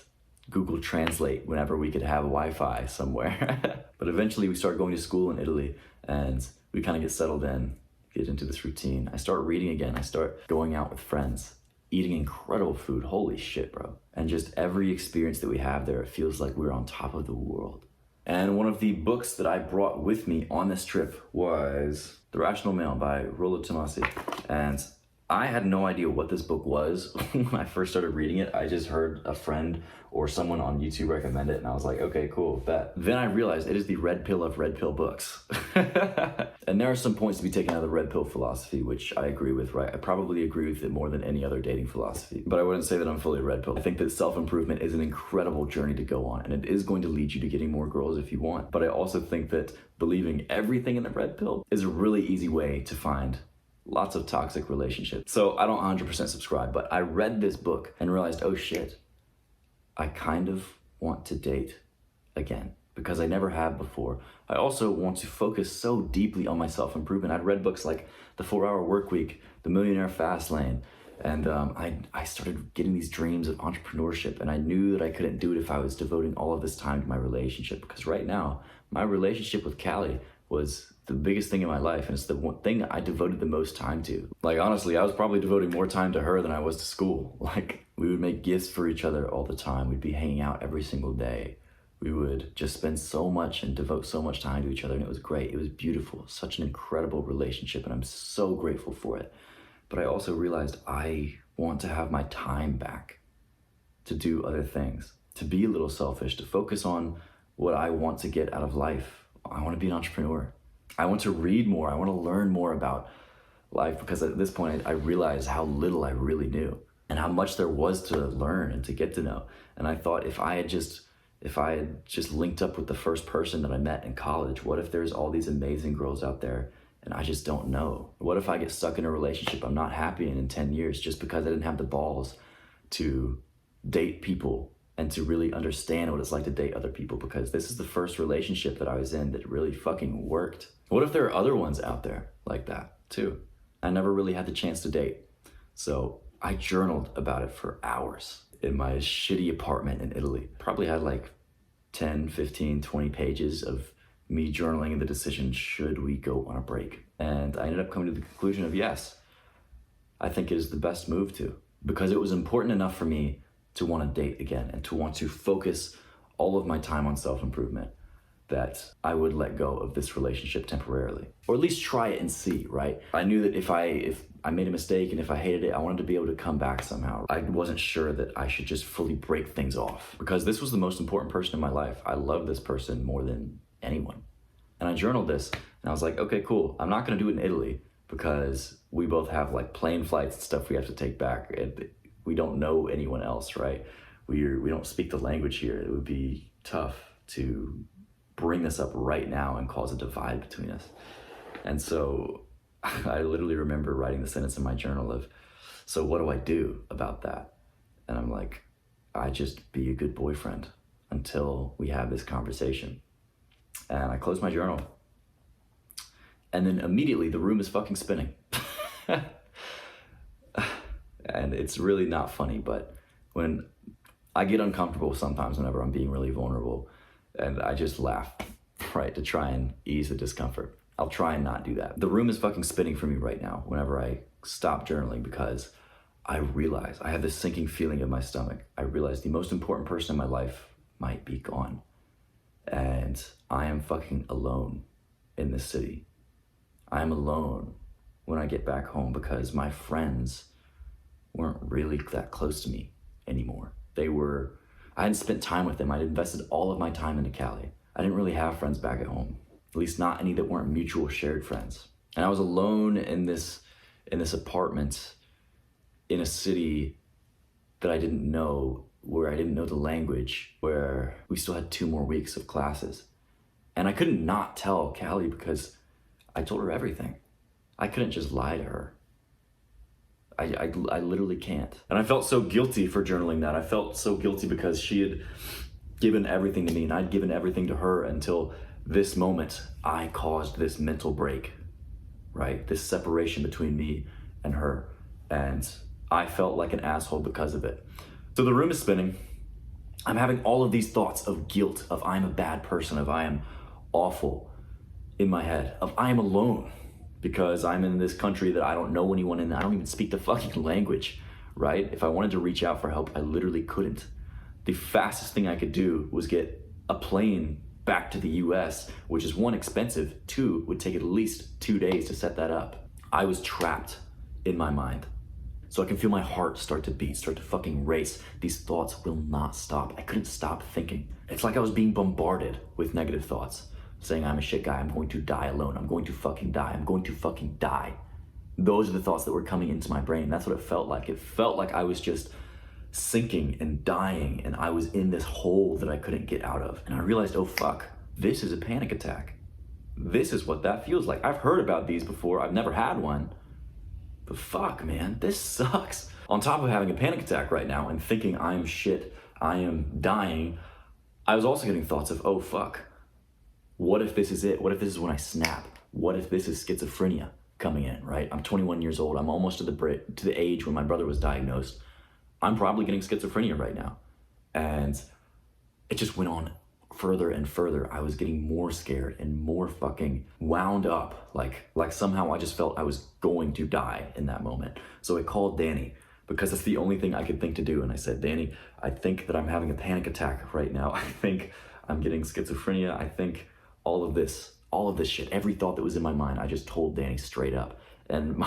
Google Translate whenever we could have Wi-Fi somewhere. But eventually we start going to school in Italy and we kind of get settled in, get into this routine. I start reading again. I start going out with friends, eating incredible food. Holy shit, bro. And just every experience that we have there, it feels like we're on top of the world. And one of the books that I brought with me on this trip was The Rational Male by Rollo Tomassi. And I had no idea what this book was when I first started reading it. I just heard a friend or someone on YouTube recommend it and I was like, okay, cool, bet. Then I realized it is the red pill of red pill books. And there are some points to be taken out of the red pill philosophy, which I agree with, right? I probably agree with it more than any other dating philosophy, but I wouldn't say that I'm fully red pill. I think that self-improvement is an incredible journey to go on and it is going to lead you to getting more girls if you want. But I also think that believing everything in the red pill is a really easy way to find lots of toxic relationships. So I don't 100% subscribe, but I read this book and realized, oh shit, I kind of want to date again because I never have before. I also want to focus so deeply on my self-improvement. I'd read books like The 4-Hour Workweek, The Millionaire Fast Lane, and I started getting these dreams of entrepreneurship, and I knew that I couldn't do it if I was devoting all of this time to my relationship, because right now, my relationship with Callie was the biggest thing in my life, and it's the one thing I devoted the most time to. Like, honestly, I was probably devoting more time to her than I was to school. Like, we would make gifts for each other all the time. We'd be hanging out every single day. We would just spend so much and devote so much time to each other, and it was great. It was beautiful. Such an incredible relationship, and I'm so grateful for it. But I also realized I want to have my time back to do other things, to be a little selfish, to focus on what I want to get out of life. I want to be an entrepreneur. I want to read more. I want to learn more about life, because at this point I realized how little I really knew and how much there was to learn and to get to know. And I thought, if I had just linked up with the first person that I met in college, what if there's all these amazing girls out there and I just don't know? What if I get stuck in a relationship I'm not happy in 10 years just because I didn't have the balls to date people and to really understand what it's like to date other people, because this is the first relationship that I was in that really fucking worked. What if there are other ones out there like that too? I never really had the chance to date. So I journaled about it for hours in my shitty apartment in Italy. Probably had like 10, 15, 20 pages of me journaling the decision, should we go on a break? And I ended up coming to the conclusion of yes, I think it is the best move to, because it was important enough for me to want to date again and to want to focus all of my time on self-improvement that I would let go of this relationship temporarily, or at least try it and see, right? I knew that if I made a mistake and if I hated it, I wanted to be able to come back somehow. I wasn't sure that I should just fully break things off, because this was the most important person in my life. I love this person more than anyone. And I journaled this and I was like, okay, cool. I'm not gonna do it in Italy because we both have like plane flights and stuff we have to take back. We don't know anyone else, right? We don't speak the language here. It would be tough to bring this up right now and cause a divide between us. And so I literally remember writing the sentence in my journal of, so what do I do about that? And I'm like, I just be a good boyfriend until we have this conversation. And I closed my journal. And then immediately the room is fucking spinning. And it's really not funny, but when I get uncomfortable sometimes whenever I'm being really vulnerable, and I just laugh, right, to try and ease the discomfort. I'll try and not do that. The room is fucking spinning for me right now whenever I stop journaling, because I realize, I have this sinking feeling in my stomach. I realize the most important person in my life might be gone. And I am fucking alone in this city. I am alone when I get back home because my friends weren't really that close to me anymore. I hadn't spent time with them. I'd invested all of my time into Cali. I didn't really have friends back at home, at least not any that weren't mutual shared friends. And I was alone in this apartment in a city that I didn't know, where I didn't know the language, where we still had 2 more weeks of classes. And I couldn't not tell Callie because I told her everything. I couldn't just lie to her. I literally can't. And I felt so guilty for journaling that. I felt so guilty because she had given everything to me and I'd given everything to her until this moment I caused this mental break, right? This separation between me and her. And I felt like an asshole because of it. So the room is spinning. I'm having all of these thoughts of guilt, of I'm a bad person, of I am awful in my head, of I am alone because I'm in this country that I don't know anyone in. I don't even speak the fucking language, right? If I wanted to reach out for help, I literally couldn't. The fastest thing I could do was get a plane back to the US, which is 1, expensive, 2, would take at least 2 days to set that up. I was trapped in my mind. So I can feel my heart start to beat, start to fucking race. These thoughts will not stop. I couldn't stop thinking. It's like I was being bombarded with negative thoughts, saying I'm a shit guy, I'm going to die alone, I'm going to fucking die, I'm going to fucking die. Those are the thoughts that were coming into my brain. That's what it felt like. It felt like I was just sinking and dying, and I was in this hole that I couldn't get out of. And I realized, oh fuck, this is a panic attack. This is what that feels like. I've heard about these before, I've never had one. But fuck, man, this sucks. On top of having a panic attack right now and thinking I'm shit, I am dying, I was also getting thoughts of, oh fuck, what if this is it? What if this is when I snap? What if this is schizophrenia coming in, right? I'm 21 years old. I'm almost to the age when my brother was diagnosed. I'm probably getting schizophrenia right now. And it just went on further and further. I was getting more scared and more fucking wound up. Like somehow I just felt I was going to die in that moment. So I called Danny because it's the only thing I could think to do. And I said, Danny, I think that I'm having a panic attack right now. I think I'm getting schizophrenia. I think all of this shit, every thought that was in my mind, I just told Danny straight up. And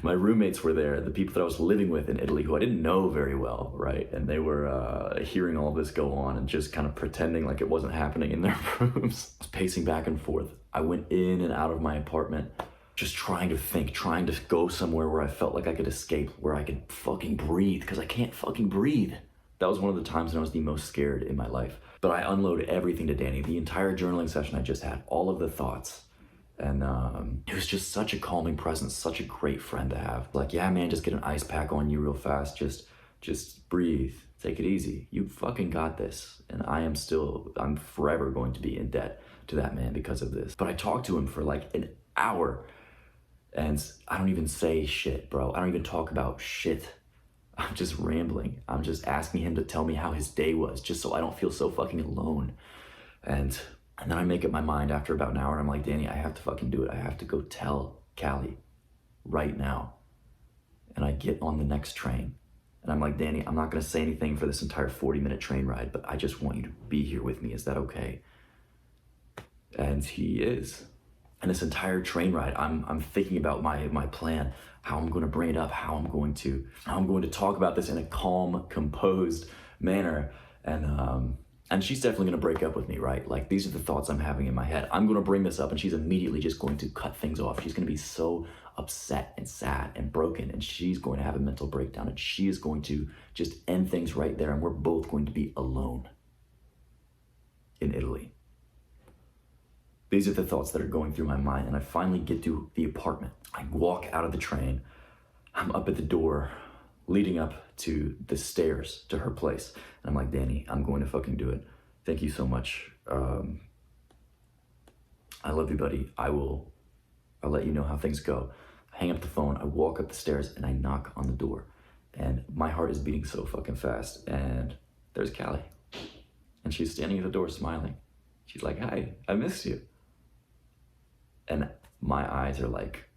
my roommates were there, the people that I was living with in Italy, who I didn't know very well, right? And they were hearing all this go on and just kind of pretending like it wasn't happening in their rooms. I was pacing back and forth. I went in and out of my apartment, just trying to think, trying to go somewhere where I felt like I could escape, where I could fucking breathe, because I can't fucking breathe. That was one of the times when I was the most scared in my life. But I unloaded everything to Danny, the entire journaling session I just had, all of the thoughts. And it was just such a calming presence, such a great friend to have. Like, yeah, man, just get an ice pack on you real fast. Just breathe, take it easy. You fucking got this. And I'm forever going to be in debt to that man because of this. But I talked to him for like an hour and I don't even say shit, bro. I don't even talk about shit. I'm just rambling. I'm just asking him to tell me how his day was, just so I don't feel so fucking alone. And then I make up my mind after about an hour, and I'm like, Danny, I have to fucking do it. I have to go tell Callie right now. And I get on the next train. And I'm like, Danny, I'm not gonna say anything for this entire 40-minute train ride, but I just want you to be here with me. Is that okay? And he is. And this entire train ride, I'm thinking about my plan, how I'm gonna bring it up, how I'm going to talk about this in a calm, composed manner. And she's definitely gonna break up with me, right? Like, these are the thoughts I'm having in my head. I'm gonna bring this up and she's immediately just going to cut things off. She's gonna be so upset and sad and broken, and she's going to have a mental breakdown, and she is going to just end things right there, and we're both going to be alone in Italy. These are the thoughts that are going through my mind, and I finally get to the apartment. I walk out of the train. I'm up at the door leading up to the stairs to her place. And I'm like, Danny, I'm going to fucking do it. Thank you so much. I love you, buddy. I'll let you know how things go. I hang up the phone, I walk up the stairs, and I knock on the door. And my heart is beating so fucking fast. And there's Callie. And she's standing at the door smiling. She's like, hi, I missed you. And my eyes are like,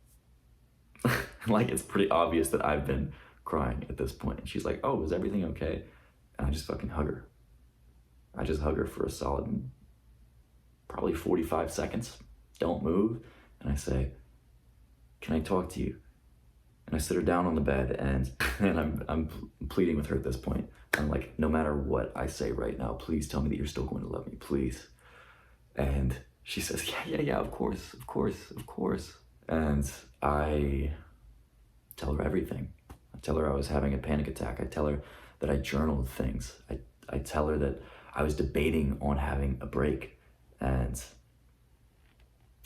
like it's pretty obvious that I've been crying at this point. And she's like, oh, is everything okay? And I just fucking hug her. I just hug her for a solid, probably 45 seconds. Don't move. And I say, can I talk to you? And I sit her down on the bed, and I'm pleading with her at this point. I'm like, no matter what I say right now, please tell me that you're still going to love me, please. And she says, yeah, of course. And I tell her everything. I tell her I was having a panic attack. I tell her that I journaled things. I tell her that I was debating on having a break, and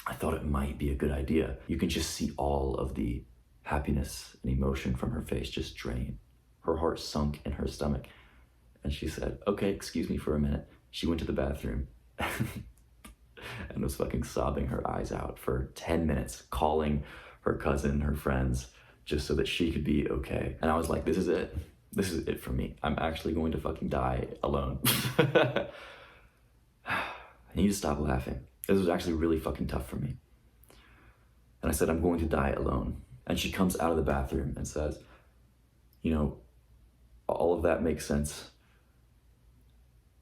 I thought it might be a good idea. You can just see all of the happiness and emotion from her face just drain. Her heart sunk in her stomach. And she said, okay, excuse me for a minute. She went to the bathroom and was fucking sobbing her eyes out for 10 minutes, calling her cousin, her friends, just so that she could be okay. And I was like, this is it. This is it for me. I'm actually going to fucking die alone. I need to stop laughing. This was actually really fucking tough for me. And I said, I'm going to die alone. And she comes out of the bathroom and says, you know, all of that makes sense.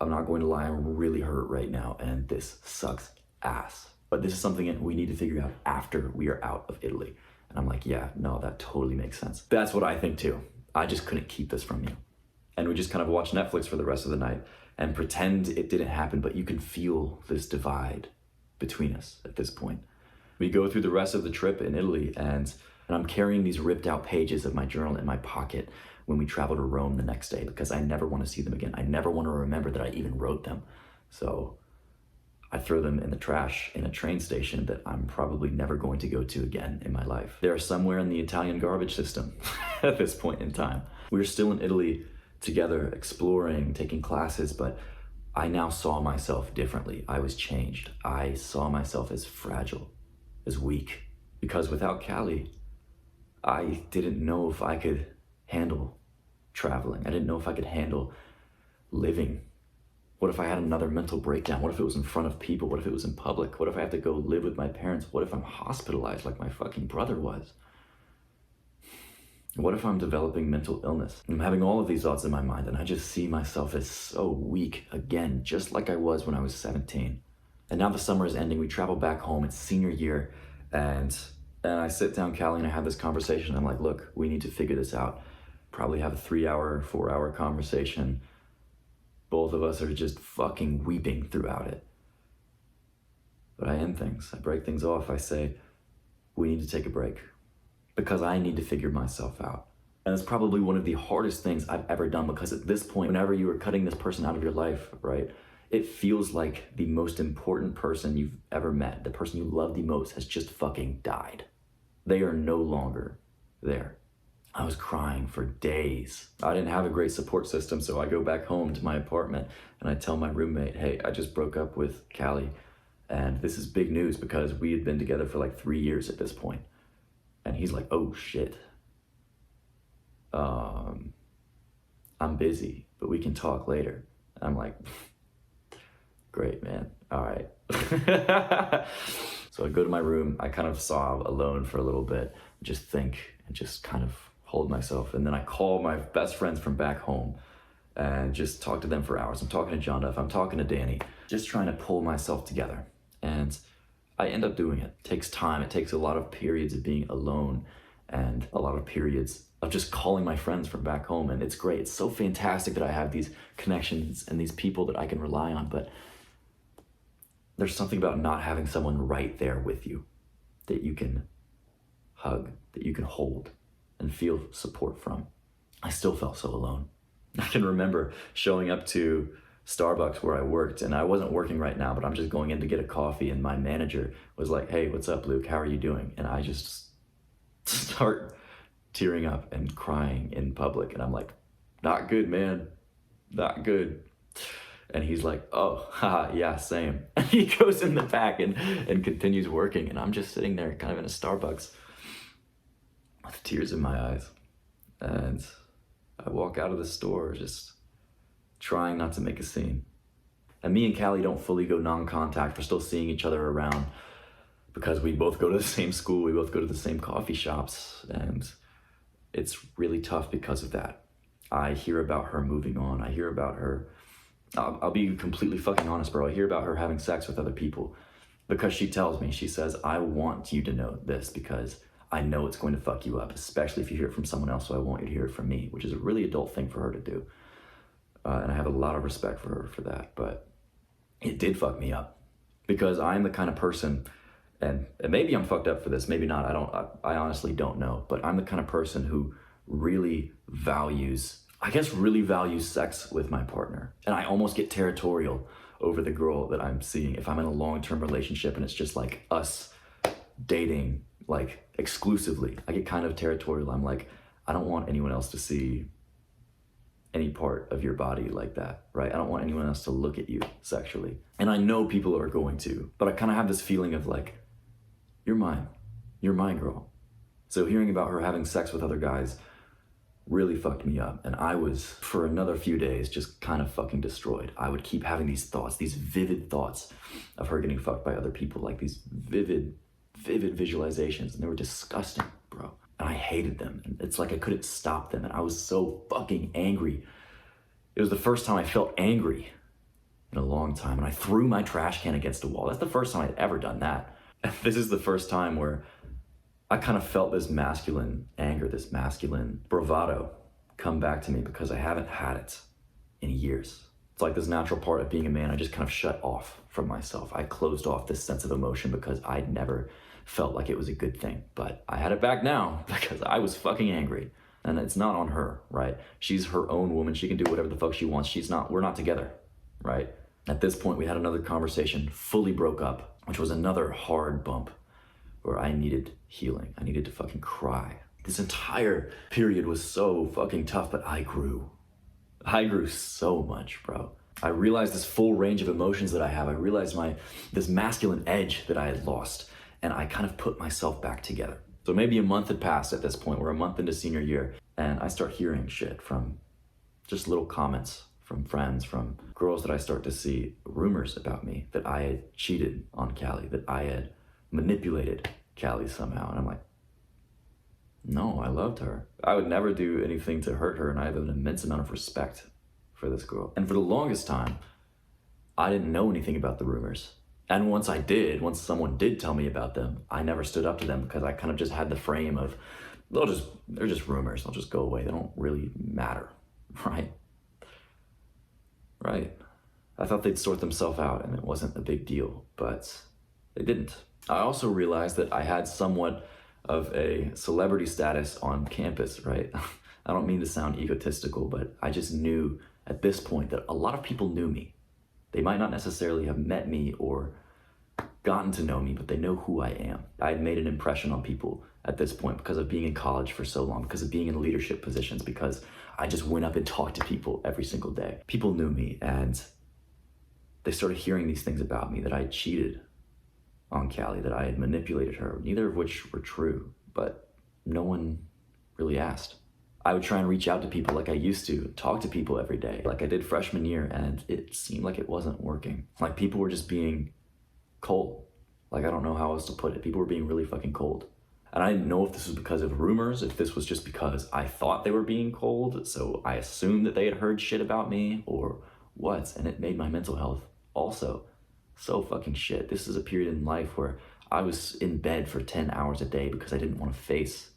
I'm not going to lie, I'm really hurt right now, and this sucks ass. But this is something that we need to figure out after we are out of Italy. And I'm like, yeah, no, that totally makes sense. That's what I think too. I just couldn't keep this from you. And we just kind of watch Netflix for the rest of the night and pretend it didn't happen, but you can feel this divide between us at this point. We go through the rest of the trip in Italy, and I'm carrying these ripped out pages of my journal in my pocket when we travel to Rome the next day, because I never want to see them again. I never want to remember that I even wrote them. So I throw them in the trash in a train station that I'm probably never going to go to again in my life. They are somewhere in the Italian garbage system at this point in time. We were still in Italy together, exploring, taking classes, but I now saw myself differently. I was changed. I saw myself as fragile, as weak, because without Callie, I didn't know if I could handle traveling. I didn't know if I could handle living. What if I had another mental breakdown? What if it was in front of people? What if it was in public? What if I have to go live with my parents? What if I'm hospitalized like my fucking brother was? What if I'm developing mental illness? I'm having all of these thoughts in my mind, and I just see myself as so weak again, just like I was when I was 17. And now the summer is ending. We travel back home. It's senior year, and And I sit down Callie and I have this conversation. I'm like, look, we need to figure this out. Probably have a 3-hour, 4-hour conversation. Both of us are just fucking weeping throughout it. But I end things. I break things off. I say, we need to take a break because I need to figure myself out. And it's probably one of the hardest things I've ever done, because at this point, whenever you are cutting this person out of your life, right, it feels like the most important person you've ever met, the person you love the most, has just fucking died. They are no longer there. I was crying for days. I didn't have a great support system, so I go back home to my apartment and I tell my roommate, hey, I just broke up with Callie, and this is big news because we had been together for like 3 years at this point. And he's like, oh shit. I'm busy, but we can talk later. I'm like, great, man. All right. So I go to my room. I kind of sob alone for a little bit, just think and just kind of hold myself. And then I call my best friends from back home and just talk to them for hours. I'm talking to John Duff. I'm talking to Danny, just trying to pull myself together. And I end up doing it. It takes time. It takes a lot of periods of being alone and a lot of periods of just calling my friends from back home. And it's great. It's so fantastic that I have these connections and these people that I can rely on. But there's something about not having someone right there with you that you can hug, that you can hold and feel support from. I still felt so alone. I can remember showing up to Starbucks where I worked, and I wasn't working right now, but I'm just going in to get a coffee, and my manager was like, hey, what's up, Luke? How are you doing? And I just start tearing up and crying in public, and I'm like, not good, man, not good. And he's like, oh, haha, yeah, same. And he goes in the back and continues working, and I'm just sitting there kind of in a Starbucks with tears in my eyes. And I walk out of the store just trying not to make a scene. And me and Callie don't fully go non-contact. We're still seeing each other around because we both go to the same school. We both go to the same coffee shops. And it's really tough because of that. I hear about her moving on. I hear about her, I'll be completely fucking honest, bro. I hear about her having sex with other people because she tells me, she says, I want you to know this because I know it's going to fuck you up, especially if you hear it from someone else, so I want you to hear it from me, which is a really adult thing for her to do. And I have a lot of respect for her for that, but it did fuck me up because I'm the kind of person, and maybe I'm fucked up for this, maybe not, I honestly don't know, but I'm the kind of person who really values sex with my partner. And I almost get territorial over the girl that I'm seeing. If I'm in a long-term relationship and it's just like us dating, like exclusively, I get kind of territorial. I'm like, I don't want anyone else to see any part of your body like that, right? I don't want anyone else to look at you sexually. And I know people are going to, but I kind of have this feeling of like, you're mine, girl. So hearing about her having sex with other guys really fucked me up. And I was, for another few days, just kind of fucking destroyed. I would keep having these thoughts, these vivid thoughts of her getting fucked by other people, like these vivid visualizations, and they were disgusting, bro. And I hated them. And it's like I couldn't stop them, and I was so fucking angry. It was the first time I felt angry in a long time, and I threw my trash can against a wall. That's the first time I'd ever done that. And this is the first time where I kind of felt this masculine anger, this masculine bravado come back to me because I haven't had it in years. It's like this natural part of being a man. I just kind of shut off from myself. I closed off this sense of emotion because I'd never felt like it was a good thing. But I had it back now because I was fucking angry. And it's not on her, right? She's her own woman. She can do whatever the fuck she wants. We're not together, right? At this point, we had another conversation, fully broke up, which was another hard bump where I needed healing. I needed to fucking cry. This entire period was so fucking tough, but I grew. I grew so much, bro. I realized this full range of emotions that I have. I realized this masculine edge that I had lost, and I kind of put myself back together. So maybe a month had passed at this point. We're a month into senior year, and I start hearing shit from just little comments from friends, from girls that I start to see, rumors about me, that I had cheated on Callie, that I had manipulated Callie somehow. And I'm like, no, I loved her. I would never do anything to hurt her, and I have an immense amount of respect for this girl. And for the longest time, I didn't know anything about the rumors. And once someone did tell me about them, I never stood up to them because I kind of just had the frame of, they're just rumors. They'll just go away. They don't really matter, right? Right. I thought they'd sort themselves out and it wasn't a big deal, but they didn't. I also realized that I had somewhat of a celebrity status on campus, right? I don't mean to sound egotistical, but I just knew at this point that a lot of people knew me. They might not necessarily have met me or gotten to know me, but they know who I am. I had made an impression on people at this point because of being in college for so long, because of being in leadership positions, because I just went up and talked to people every single day. People knew me and they started hearing these things about me, that I had cheated on Callie, that I had manipulated her, neither of which were true, but no one really asked. I would try and reach out to people like I used to, talk to people every day, like I did freshman year, and it seemed like it wasn't working. Like people were just being cold. Like I don't know how else to put it. People were being really fucking cold. And I didn't know if this was because of rumors, if this was just because I thought they were being cold, so I assumed that they had heard shit about me, or what, and it made my mental health also so fucking shit. This is a period in life where I was in bed for 10 hours a day because I didn't want to face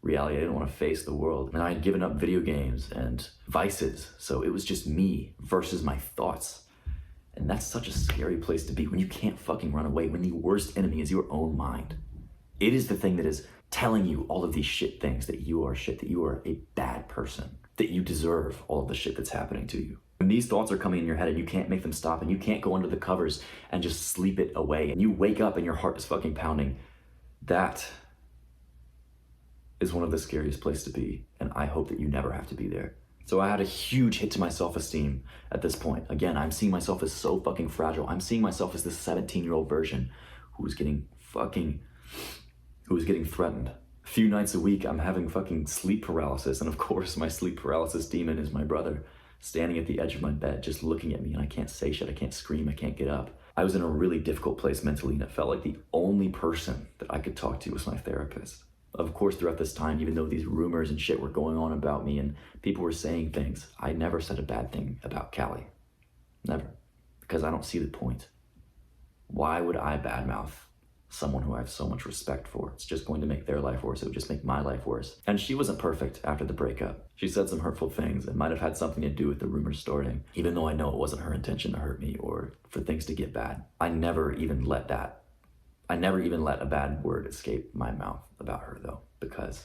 reality. I didn't want to face the world. And I had given up video games and vices, so it was just me versus my thoughts. And that's such a scary place to be when you can't fucking run away, when the worst enemy is your own mind. It is the thing that is telling you all of these shit things, that you are shit, that you are a bad person, that you deserve all of the shit that's happening to you. When these thoughts are coming in your head and you can't make them stop and you can't go under the covers and just sleep it away and you wake up and your heart is fucking pounding, that is one of the scariest places to be. And I hope that you never have to be there. So I had a huge hit to my self-esteem at this point. Again, I'm seeing myself as so fucking fragile. I'm seeing myself as this 17-year-old version who was getting threatened. A few nights a week, I'm having fucking sleep paralysis. And of course, my sleep paralysis demon is my brother, standing at the edge of my bed, just looking at me, and I can't say shit, I can't scream, I can't get up. I was in a really difficult place mentally, and it felt like the only person that I could talk to was my therapist. Of course, throughout this time, even though these rumors and shit were going on about me and people were saying things, I never said a bad thing about Callie. Never. Because I don't see the point. Why would I badmouth someone who I have so much respect for? It's just going to make their life worse. It would just make my life worse. And she wasn't perfect after the breakup. She said some hurtful things and might have had something to do with the rumors starting, even though I know it wasn't her intention to hurt me or for things to get bad. I never even let a bad word escape my mouth about her though, because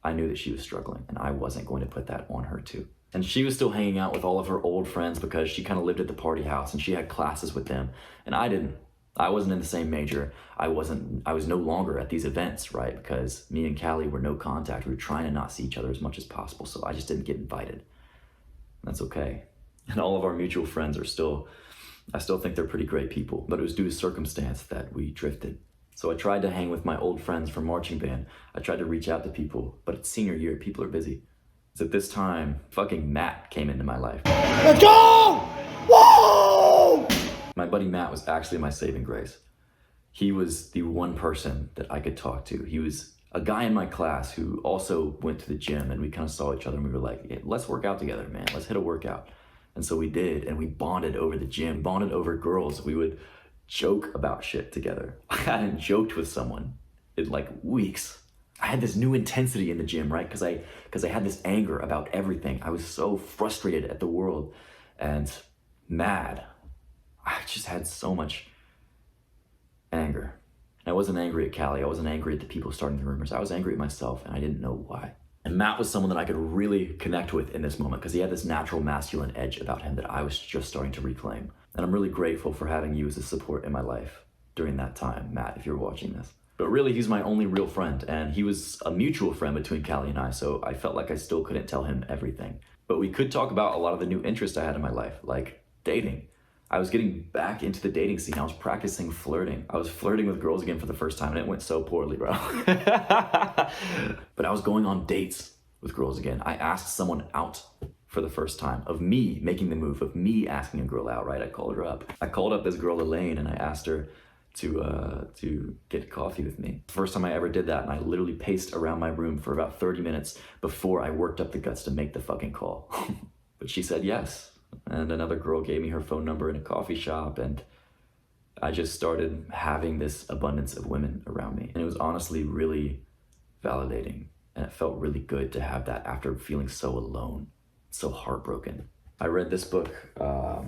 I knew that she was struggling and I wasn't going to put that on her too. And she was still hanging out with all of her old friends because she kind of lived at the party house and she had classes with them and I didn't. I wasn't in the same major. I was no longer at these events, right? Because me and Callie were no contact. We were trying to not see each other as much as possible. So I just didn't get invited. And that's okay. And all of our mutual friends I still think they're pretty great people, but it was due to circumstance that we drifted. So I tried to hang with my old friends from marching band. I tried to reach out to people, but it's senior year, people are busy. So at this time, fucking Matt came into my life. Let's go! Whoa! My buddy Matt was actually my saving grace. He was the one person that I could talk to. He was a guy in my class who also went to the gym and we kind of saw each other and we were like, hey, let's work out together, man. Let's hit a workout. And so we did, and we bonded over the gym, bonded over girls. We would joke about shit together. I hadn't joked with someone in like weeks. I had this new intensity in the gym, right? Because I had this anger about everything. I was so frustrated at the world and mad. I just had so much anger. And I wasn't angry at Callie. I wasn't angry at the people starting the rumors. I was angry at myself, and I didn't know why. And Matt was someone that I could really connect with in this moment because he had this natural masculine edge about him that I was just starting to reclaim. And I'm really grateful for having you as a support in my life during that time, Matt, if you're watching this. But really, he's my only real friend, and he was a mutual friend between Callie and I, so I felt like I still couldn't tell him everything. But we could talk about a lot of the new interests I had in my life, like dating. I was getting back into the dating scene. I was practicing flirting. I was flirting with girls again for the first time, and it went so poorly, bro. But I was going on dates with girls again. I asked someone out for the first time, of me making the move, of me asking a girl out, right? I called her up. I called up this girl, Elaine, and I asked her to get coffee with me. First time I ever did that, and I literally paced around my room for about 30 minutes before I worked up the guts to make the fucking call. But she said yes. And another girl gave me her phone number in a coffee shop, and I just started having this abundance of women around me. And it was honestly really validating. And it felt really good to have that after feeling so alone, so heartbroken. I read this book,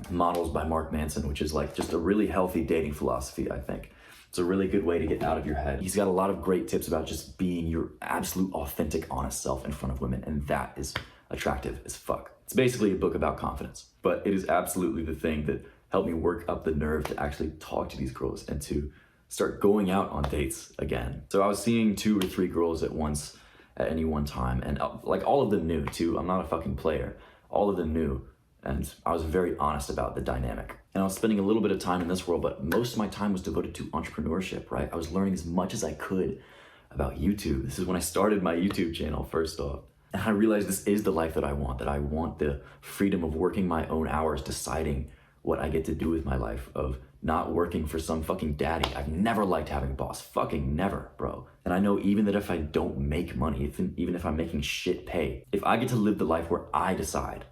Models by Mark Manson, which is like just a really healthy dating philosophy, I think. It's a really good way to get out of your head. He's got a lot of great tips about just being your absolute, authentic, honest self in front of women, and that is attractive as fuck. It's basically a book about confidence, but it is absolutely the thing that helped me work up the nerve to actually talk to these girls and to start going out on dates again. So I was seeing 2 or 3 girls at once at any one time, and like all of them knew too. I'm not a fucking player. All of them knew, and I was very honest about the dynamic. And I was spending a little bit of time in this world, but most of my time was devoted to entrepreneurship, right? I was learning as much as I could about YouTube. This is when I started my YouTube channel, first off. And I realized this is the life that I want the freedom of working my own hours, deciding what I get to do with my life, of not working for some fucking daddy. I've never liked having a boss, fucking never, bro. And I know even that if I don't make money, even if I'm making shit pay, if I get to live the life where I decide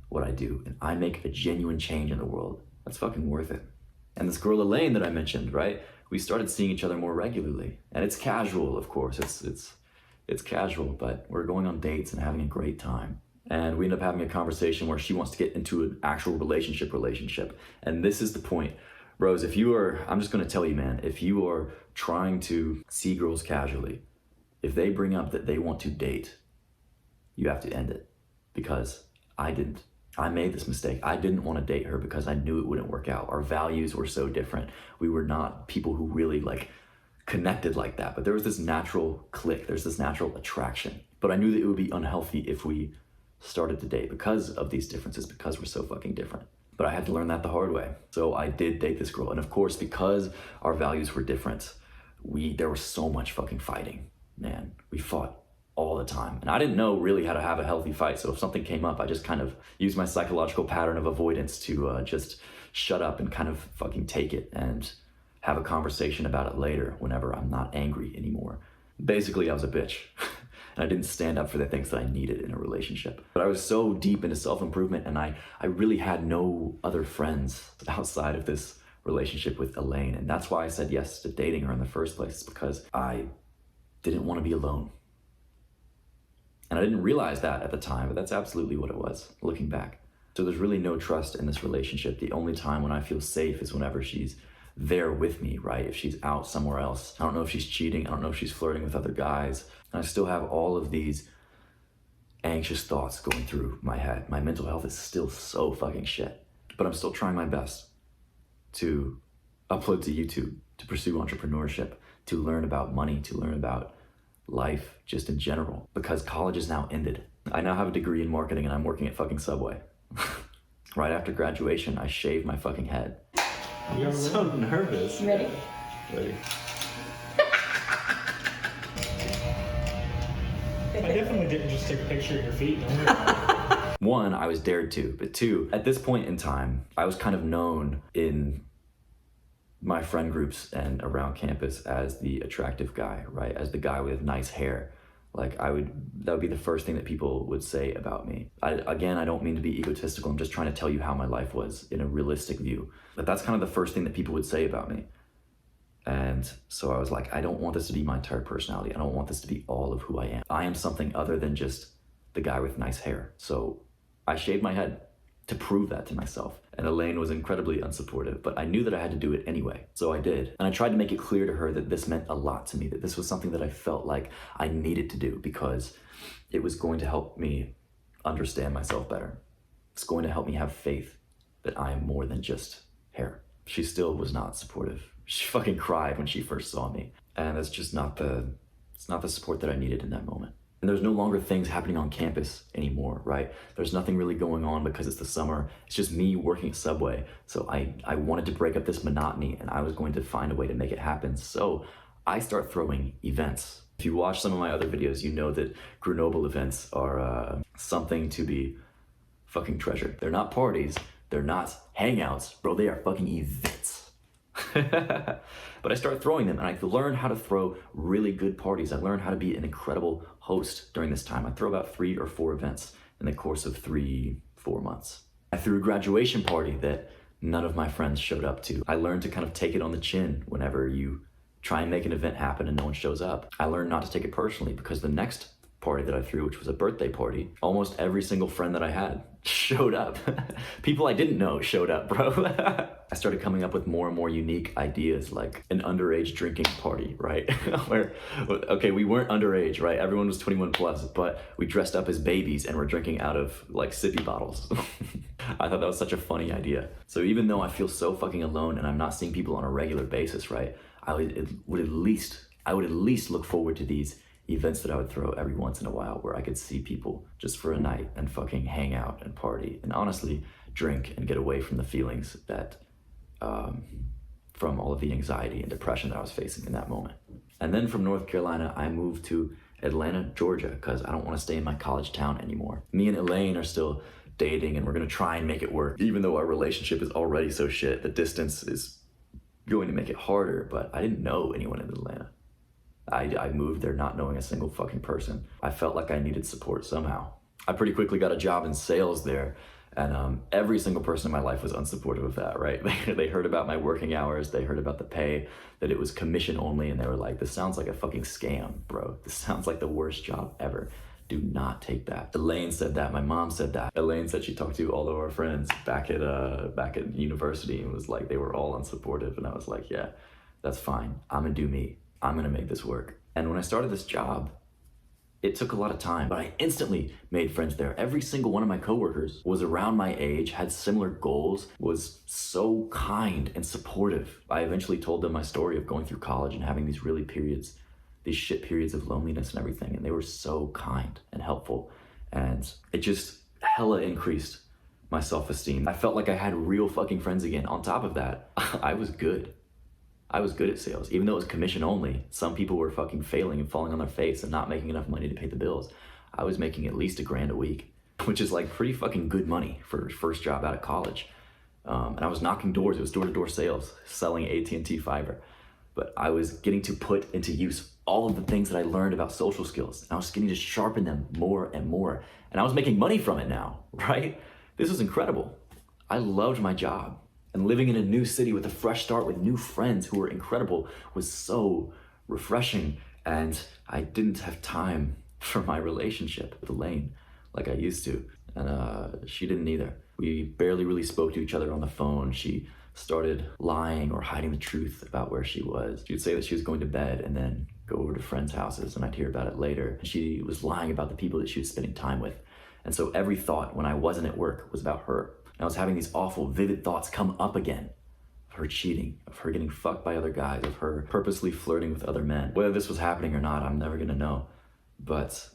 what I do and I make a genuine change in the world, that's fucking worth it. And this girl Elaine that I mentioned, right? We started seeing each other more regularly. And it's casual, of course. It's casual, but we're going on dates and having a great time. And we end up having a conversation where she wants to get into an actual relationship. And this is the point. Bros, I'm just gonna tell you, man, if you are trying to see girls casually, if they bring up that they want to date, you have to end it. Because I didn't. I made this mistake. I didn't want to date her because I knew it wouldn't work out. Our values were so different. We were not people who really connected like that. But there was this natural click. There's this natural attraction. But I knew that it would be unhealthy if we started to date because of these differences, because we're so fucking different. But I had to learn that the hard way. So I did date this girl. And of course, because our values were different, there was so much fucking fighting, man. We fought all the time. And I didn't know really how to have a healthy fight. So if something came up, I just kind of used my psychological pattern of avoidance to just shut up and kind of fucking take it and have a conversation about it later whenever I'm not angry anymore. Basically, I was a bitch. And I didn't stand up for the things that I needed in a relationship. But I was so deep into self-improvement, and I really had no other friends outside of this relationship with Elaine. And that's why I said yes to dating her in the first place, because I didn't want to be alone. And I didn't realize that at the time, but that's absolutely what it was, looking back. So there's really no trust in this relationship. The only time when I feel safe is whenever she's there with me, right? If she's out somewhere else. I don't know if she's cheating. I don't know if she's flirting with other guys. And I still have all of these anxious thoughts going through my head. My mental health is still so fucking shit. But I'm still trying my best to upload to YouTube, to pursue entrepreneurship, to learn about money, to learn about life just in general, because college is now ended. I now have a degree in marketing and I'm working at fucking Subway. Right after graduation, I shaved my fucking head. I'm so nervous. You ready? Ready? I definitely didn't just take a picture of your feet. Don't worry. One, I was dared to, but two, at this point in time, I was kind of known in my friend groups and around campus as the attractive guy, right? As the guy with nice hair. That would be the first thing that people would say about me. I don't mean to be egotistical. I'm just trying to tell you how my life was in a realistic view. But that's kind of the first thing that people would say about me. And so I was like, I don't want this to be my entire personality. I don't want this to be all of who I am. I am something other than just the guy with nice hair. So I shaved my head to prove that to myself. And Elaine was incredibly unsupportive, but I knew that I had to do it anyway. So I did. And I tried to make it clear to her that this meant a lot to me, that this was something that I felt like I needed to do because it was going to help me understand myself better. It's going to help me have faith that I am more than just hair. She still was not supportive. She fucking cried when she first saw me. And that's just not the support that I needed in that moment. And there's no longer things happening on campus anymore, right? There's nothing really going on because it's the summer. It's just me working at Subway. So I wanted to break up this monotony and I was going to find a way to make it happen. So I start throwing events. If you watch some of my other videos, you know that Grenoble events are something to be fucking treasured. They're not parties. They're not hangouts. Bro, they are fucking events. But I started throwing them and I learned how to throw really good parties. I learned how to be an incredible host during this time. I throw about 3 or 4 events in the course of 3-4 months. I threw a graduation party that none of my friends showed up to. I learned to kind of take it on the chin whenever you try and make an event happen and no one shows up. I learned not to take it personally because the next party that I threw, which was a birthday party, almost every single friend that I had showed up. People I didn't know showed up, bro. I started coming up with more and more unique ideas, like an underage drinking party, right? Where, okay, we weren't underage, right? Everyone was 21 plus, but we dressed up as babies and were drinking out of like sippy bottles. I thought that was such a funny idea. So even though I feel so fucking alone and I'm not seeing people on a regular basis, right? I would at least look forward to these events that I would throw every once in a while where I could see people just for a night and fucking hang out and party and honestly drink and get away from the feelings that, from all of the anxiety and depression that I was facing in that moment. And then from North Carolina, I moved to Atlanta, Georgia, because I don't want to stay in my college town anymore. Me and Elaine are still dating and we're gonna try and make it work. Even though our relationship is already so shit, the distance is going to make it harder, but I didn't know anyone in Atlanta. I moved there not knowing a single fucking person. I felt like I needed support somehow. I pretty quickly got a job in sales there, and every single person in my life was unsupportive of that, right? They heard about my working hours, they heard about the pay, that it was commission only, and they were like, this sounds like a fucking scam, bro. This sounds like the worst job ever. Do not take that. Elaine said that, my mom said that. Elaine said she talked to all of our friends back at university and was like, they were all unsupportive, and I was like, yeah, that's fine. I'm gonna do me. I'm gonna make this work. And when I started this job, it took a lot of time, but I instantly made friends there. Every single one of my coworkers was around my age, had similar goals, was so kind and supportive. I eventually told them my story of going through college and having these shit periods of loneliness and everything, and they were so kind and helpful. And it just hella increased my self-esteem. I felt like I had real fucking friends again. On top of that, I was good. I was good at sales. Even though it was commission only, some people were fucking failing and falling on their face and not making enough money to pay the bills. I was making at least $1,000 a week, which is like pretty fucking good money for a first job out of college. And I was knocking doors. It was door-to-door sales, selling AT&T fiber. But I was getting to put into use all of the things that I learned about social skills. And I was getting to sharpen them more and more. And I was making money from it now, right? This was incredible. I loved my job. And living in a new city with a fresh start with new friends who were incredible was so refreshing. And I didn't have time for my relationship with Elaine like I used to. And she didn't either. We barely really spoke to each other on the phone. She started lying or hiding the truth about where she was. She would say that she was going to bed and then go over to friends' houses, and I'd hear about it later. She was lying about the people that she was spending time with. And so every thought when I wasn't at work was about her. And I was having these awful, vivid thoughts come up again. Of her cheating, of her getting fucked by other guys, of her purposely flirting with other men. Whether this was happening or not, I'm never gonna know. But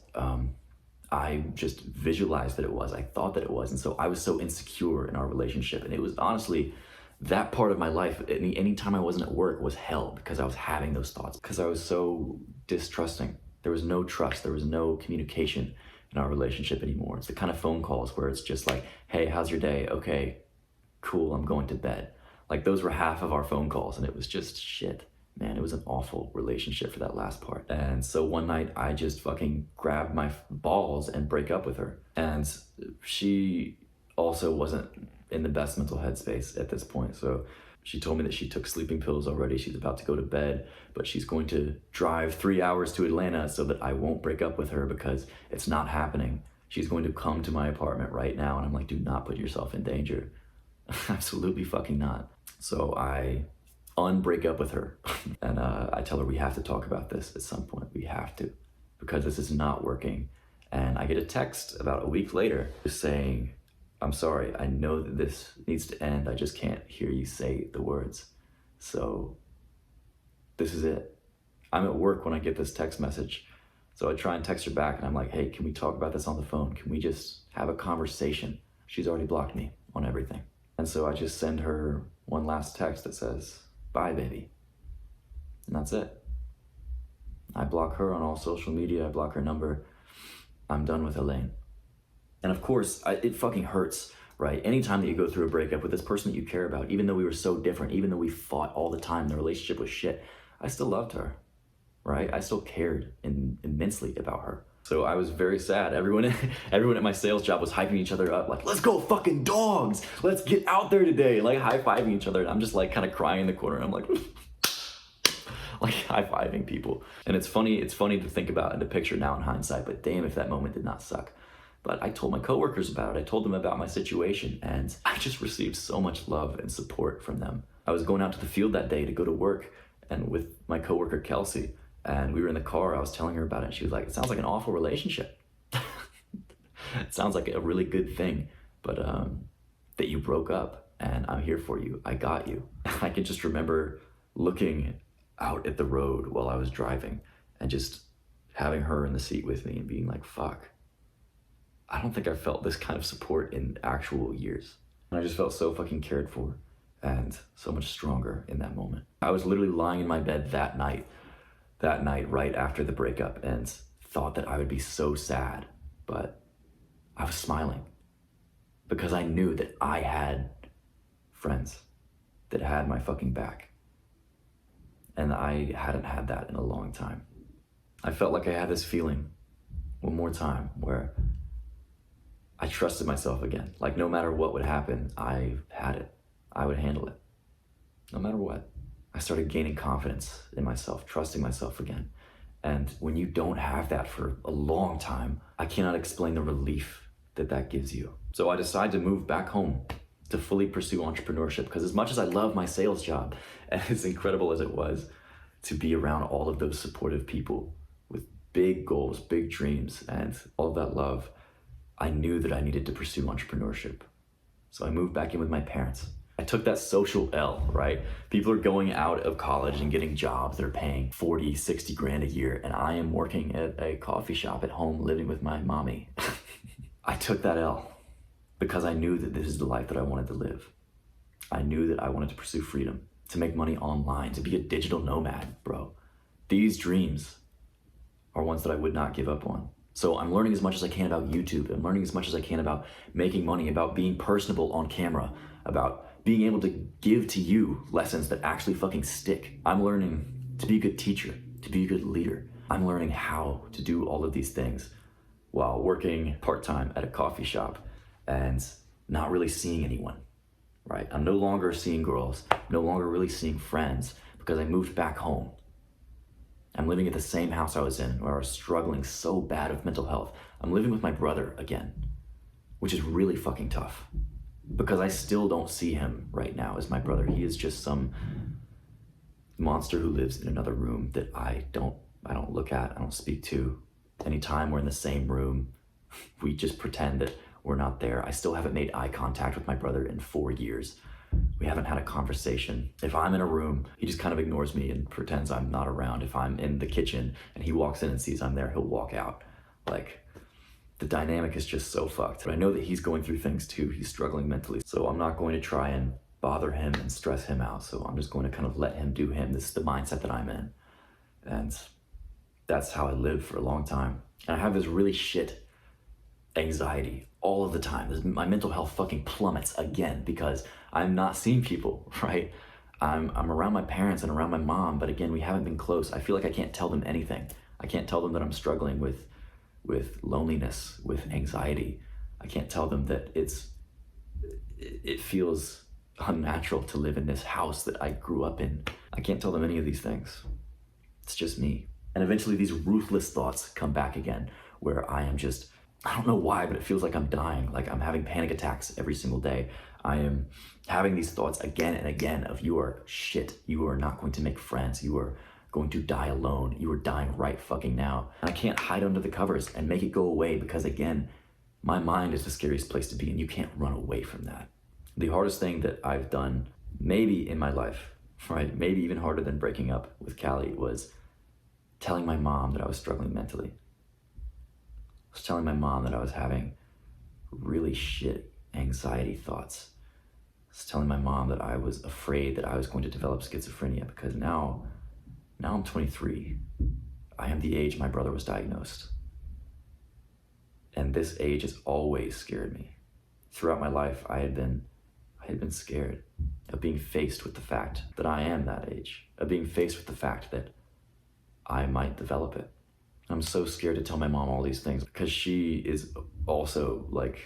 I just visualized that it was. I thought that it was. And so I was so insecure in our relationship. And it was honestly, that part of my life, any time I wasn't at work was hell because I was having those thoughts. Because I was so distrusting. There was no trust, there was no communication in our relationship anymore. It's the kind of phone calls where it's just like, hey, how's your day? Okay, cool, I'm going to bed. Like those were half of our phone calls, and it was just shit. Man, it was an awful relationship for that last part. And so one night I just fucking grabbed my balls and break up with her. And she also wasn't in the best mental headspace at this point. So she told me that she took sleeping pills already. She's about to go to bed, but she's going to drive 3 hours to Atlanta so that I won't break up with her because it's not happening. She's going to come to my apartment right now. And I'm like, do not put yourself in danger. Absolutely fucking not. So I unbreak up with her. And I tell her we have to talk about this at some point. We have to, because this is not working. And I get a text about a week later just saying, I'm sorry, I know that this needs to end. I just can't hear you say the words. So this is it. I'm at work when I get this text message. So I try and text her back and I'm like, hey, can we talk about this on the phone? Can we just have a conversation? She's already blocked me on everything. And so I just send her one last text that says, bye, baby. And that's it. I block her on all social media. I block her number. I'm done with Elaine. And of course, it fucking hurts, right? Anytime that you go through a breakup with this person that you care about, even though we were so different, even though we fought all the time, the relationship was shit, I still loved her, right? I still cared immensely about her. So I was very sad. Everyone at my sales job was hyping each other up, like, let's go fucking dogs, let's get out there today, like high-fiving each other. And I'm just like kind of crying in the corner. I'm like, like high-fiving people. And it's funny to think about and to picture now in hindsight, but damn if that moment did not suck. But I told my coworkers about it. I told them about my situation, and I just received so much love and support from them. I was going out to the field that day to go to work, and with my coworker Kelsey, and we were in the car. I was telling her about it, and she was like, it sounds like an awful relationship. It sounds like a really good thing, but that you broke up, and I'm here for you. I got you. I can just remember looking out at the road while I was driving and just having her in the seat with me and being like, fuck, I don't think I've felt this kind of support in actual years. And I just felt so fucking cared for and so much stronger in that moment. I was literally lying in my bed that night right after the breakup, and thought that I would be so sad, but I was smiling because I knew that I had friends that had my fucking back. And I hadn't had that in a long time. I felt like I had this feeling one more time where I trusted myself again. Like no matter what would happen, I had it. I would handle it. No matter what. I started gaining confidence in myself, trusting myself again. And when you don't have that for a long time, I cannot explain the relief that that gives you. So I decided to move back home to fully pursue entrepreneurship, because as much as I love my sales job, and as incredible as it was to be around all of those supportive people with big goals, big dreams, and all of that love, I knew that I needed to pursue entrepreneurship. So I moved back in with my parents. I took that social L, right? People are going out of college and getting jobs that are paying 40, 60 grand a year, and I am working at a coffee shop at home living with my mommy. I took that L because I knew that this is the life that I wanted to live. I knew that I wanted to pursue freedom, to make money online, to be a digital nomad, bro. These dreams are ones that I would not give up on. So I'm learning as much as I can about YouTube. I'm learning as much as I can about making money, about being personable on camera, about being able to give to you lessons that actually fucking stick. I'm learning to be a good teacher, to be a good leader. I'm learning how to do all of these things while working part-time at a coffee shop and not really seeing anyone, right? I'm no longer seeing girls, no longer really seeing friends because I moved back home. I'm living at the same house I was in where I was struggling so bad with mental health. I'm living with my brother again, which is really fucking tough because I still don't see him right now as my brother. He is just some monster who lives in another room that I don't look at, I don't speak to. Anytime we're in the same room, we just pretend that we're not there. I still haven't made eye contact with my brother in 4 years. We haven't had a conversation. If I'm in a room, he just kind of ignores me and pretends I'm not around. If I'm in the kitchen and he walks in and sees I'm there, he'll walk out. Like, the dynamic is just so fucked. But I know that he's going through things too. He's struggling mentally. So I'm not going to try and bother him and stress him out. So I'm just going to kind of let him do him. This is the mindset that I'm in. And that's how I lived for a long time. And I have this really shit anxiety all of the time. My mental health fucking plummets again because I'm not seeing people, right? I'm around my parents and around my mom, but again, we haven't been close. I feel like I can't tell them anything. I can't tell them that I'm struggling with loneliness, with anxiety. I can't tell them that it feels unnatural to live in this house that I grew up in. I can't tell them any of these things. It's just me. And eventually these ruthless thoughts come back again where I am just, I don't know why, but it feels like I'm dying. Like I'm having panic attacks every single day. I am having these thoughts again and again of you are shit. You are not going to make friends. You are going to die alone. You are dying right fucking now. And I can't hide under the covers and make it go away because again, my mind is the scariest place to be and you can't run away from that. The hardest thing that I've done maybe in my life, right? Maybe even harder than breaking up with Callie was telling my mom that I was struggling mentally. I was telling my mom that I was having really shit anxiety thoughts. I was telling my mom that I was afraid that I was going to develop schizophrenia because now I'm 23. I am the age my brother was diagnosed. And this age has always scared me. Throughout my life, I had been scared of being faced with the fact that I am that age, of being faced with the fact that I might develop it. I'm so scared to tell my mom all these things because she is also like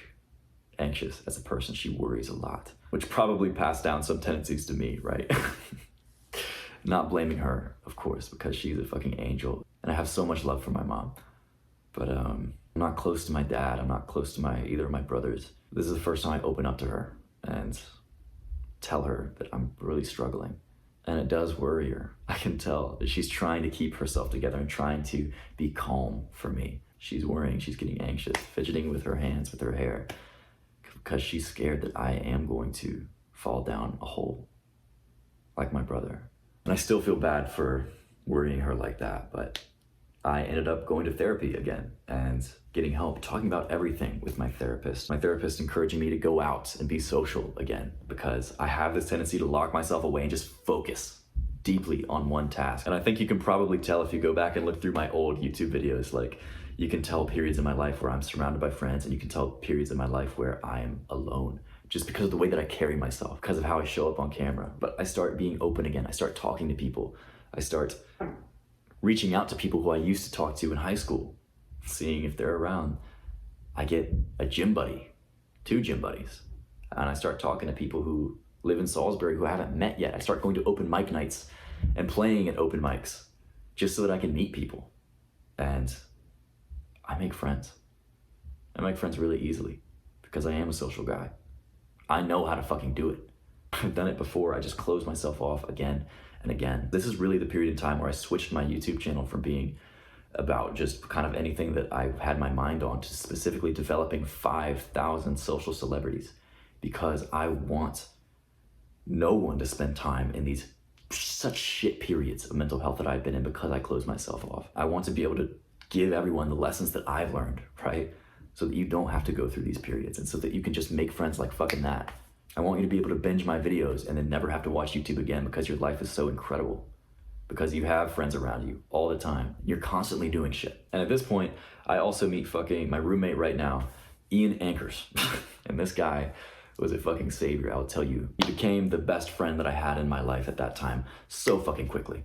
anxious as a person. She worries a lot, which probably passed down some tendencies to me, right? Not blaming her, of course, because she's a fucking angel. And I have so much love for my mom. But I'm not close to my dad. I'm not close to either of my brothers. This is the first time I open up to her and tell her that I'm really struggling. And it does worry her. I can tell that she's trying to keep herself together and trying to be calm for me. She's worrying, she's getting anxious, fidgeting with her hands, with her hair, because she's scared that I am going to fall down a hole like my brother. And I still feel bad for worrying her like that, but I ended up going to therapy again and getting help, talking about everything with my therapist. My therapist encouraging me to go out and be social again because I have this tendency to lock myself away and just focus deeply on one task. And I think you can probably tell if you go back and look through my old YouTube videos, like you can tell periods in my life where I'm surrounded by friends, and you can tell periods in my life where I am alone, just because of the way that I carry myself, because of how I show up on camera. But I start being open again. I start talking to people. I start reaching out to people who I used to talk to in high school, seeing if they're around. I get a gym buddy, 2 gym buddies, and I start talking to people who live in Salisbury who I haven't met yet. I start going to open mic nights and playing at open mics just so that I can meet people. And I make friends. I make friends really easily because I am a social guy. I know how to fucking do it. I've done it before. I just close myself off again and again. This is really the period in time where I switched my YouTube channel from being about just kind of anything that I had my mind on to specifically developing 5,000 social celebrities, because I want no one to spend time in these such shit periods of mental health that I've been in because I closed myself off. I want to be able to give everyone the lessons that I've learned, right? So that you don't have to go through these periods, and so that you can just make friends like fucking that. I want you to be able to binge my videos and then never have to watch YouTube again because your life is so incredible. Because you have friends around you all the time. You're constantly doing shit. And at this point, I also meet fucking my roommate right now, Ian Anchors. And this guy was a fucking savior, I'll tell you. He became the best friend that I had in my life at that time so fucking quickly.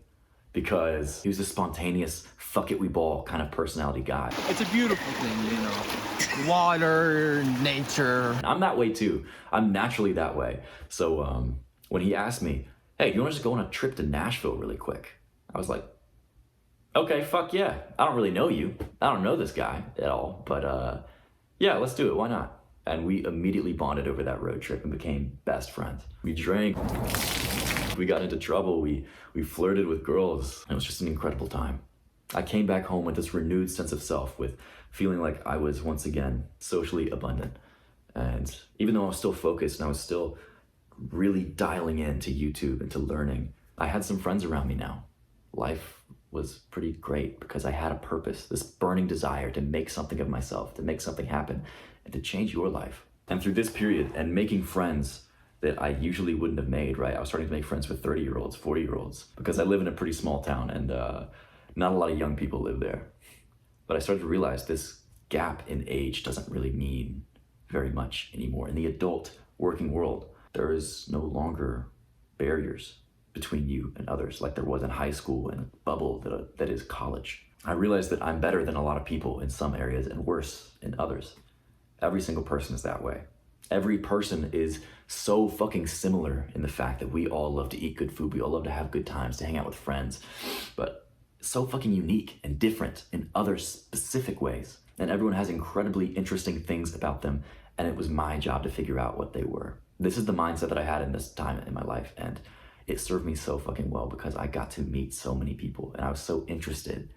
Because he was a spontaneous, fuck it, we ball kind of personality guy. It's a beautiful thing, you know. Water, nature. I'm that way too. I'm naturally that way. So when he asked me, hey, do you want to just go on a trip to Nashville really quick? I was like, okay, fuck yeah. I don't really know you. I don't know this guy at all, but yeah, let's do it. Why not? And we immediately bonded over that road trip and became best friends. We drank, we got into trouble, we flirted with girls. It was just an incredible time. I came back home with this renewed sense of self, with feeling like I was once again socially abundant. And even though I was still focused and I was still really dialing into YouTube and to learning, I had some friends around me now. Life was pretty great because I had a purpose, this burning desire to make something of myself, to make something happen, and to change your life. And through this period and making friends that I usually wouldn't have made, right? I was starting to make friends with 30-year-olds, 40-year-olds, because I live in a pretty small town and not a lot of young people live there. But I started to realize this gap in age doesn't really mean very much anymore. In the adult working world, there is no longer barriers between you and others like there was in high school and a bubble that is college. I realized that I'm better than a lot of people in some areas and worse in others. Every single person is that way. Every person is so fucking similar in the fact that we all love to eat good food, we all love to have good times, to hang out with friends, but so fucking unique and different in other specific ways. And everyone has incredibly interesting things about them, and it was my job to figure out what they were. This is the mindset that I had in this time in my life, and it served me so fucking well because I got to meet so many people, and I was so interested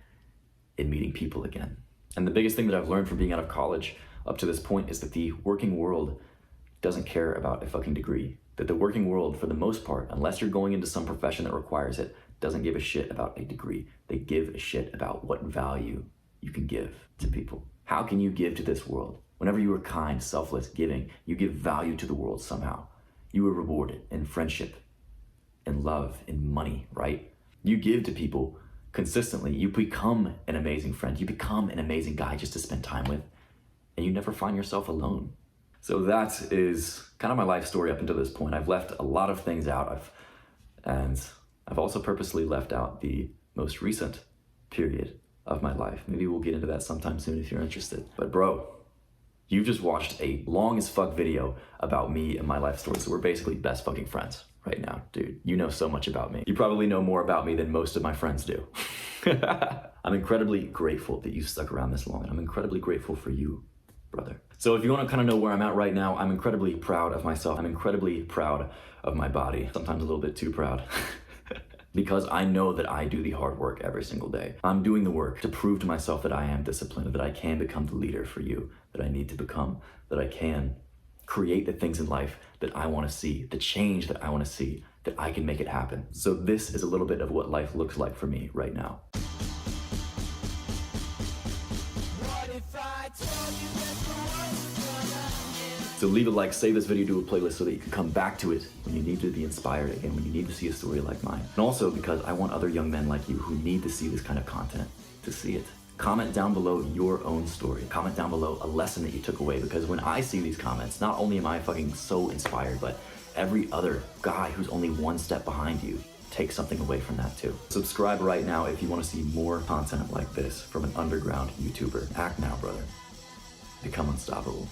in meeting people again. And the biggest thing that I've learned from being out of college up to this point is that the working world doesn't care about a fucking degree. That the working world, for the most part, unless you're going into some profession that requires it, doesn't give a shit about a degree. They give a shit about what value you can give to people. How can you give to this world? Whenever you are kind, selfless, giving, you give value to the world somehow. You are rewarded in friendship, in love, in money, right? You give to people consistently. You become an amazing friend. You become an amazing guy just to spend time with, and you never find yourself alone. So that is kind of my life story up until this point. I've left a lot of things out. I've also purposely left out the most recent period of my life. Maybe we'll get into that sometime soon if you're interested. But bro, you just watched a long as fuck video about me and my life story. So we're basically best fucking friends right now, dude. You know so much about me. You probably know more about me than most of my friends do. I'm incredibly grateful that you stuck around this long, and I'm incredibly grateful for you, brother. So if you want to kind of know where I'm at right now, I'm incredibly proud of myself. I'm incredibly proud of my body. Sometimes a little bit too proud. Because I know that I do the hard work every single day. I'm doing the work to prove to myself that I am disciplined, that I can become the leader for you, that I need to become, that I can create the things in life that I want to see, the change that I want to see, that I can make it happen. So this is a little bit of what life looks like for me right now. So leave a like, save this video to a playlist so that you can come back to it when you need to be inspired again, when you need to see a story like mine. And also because I want other young men like you who need to see this kind of content to see it. Comment down below your own story. Comment down below a lesson that you took away, because when I see these comments, not only am I fucking so inspired, but every other guy who's only one step behind you takes something away from that too. Subscribe right now if you want to see more content like this from an underground YouTuber. Act now, brother. Become unstoppable.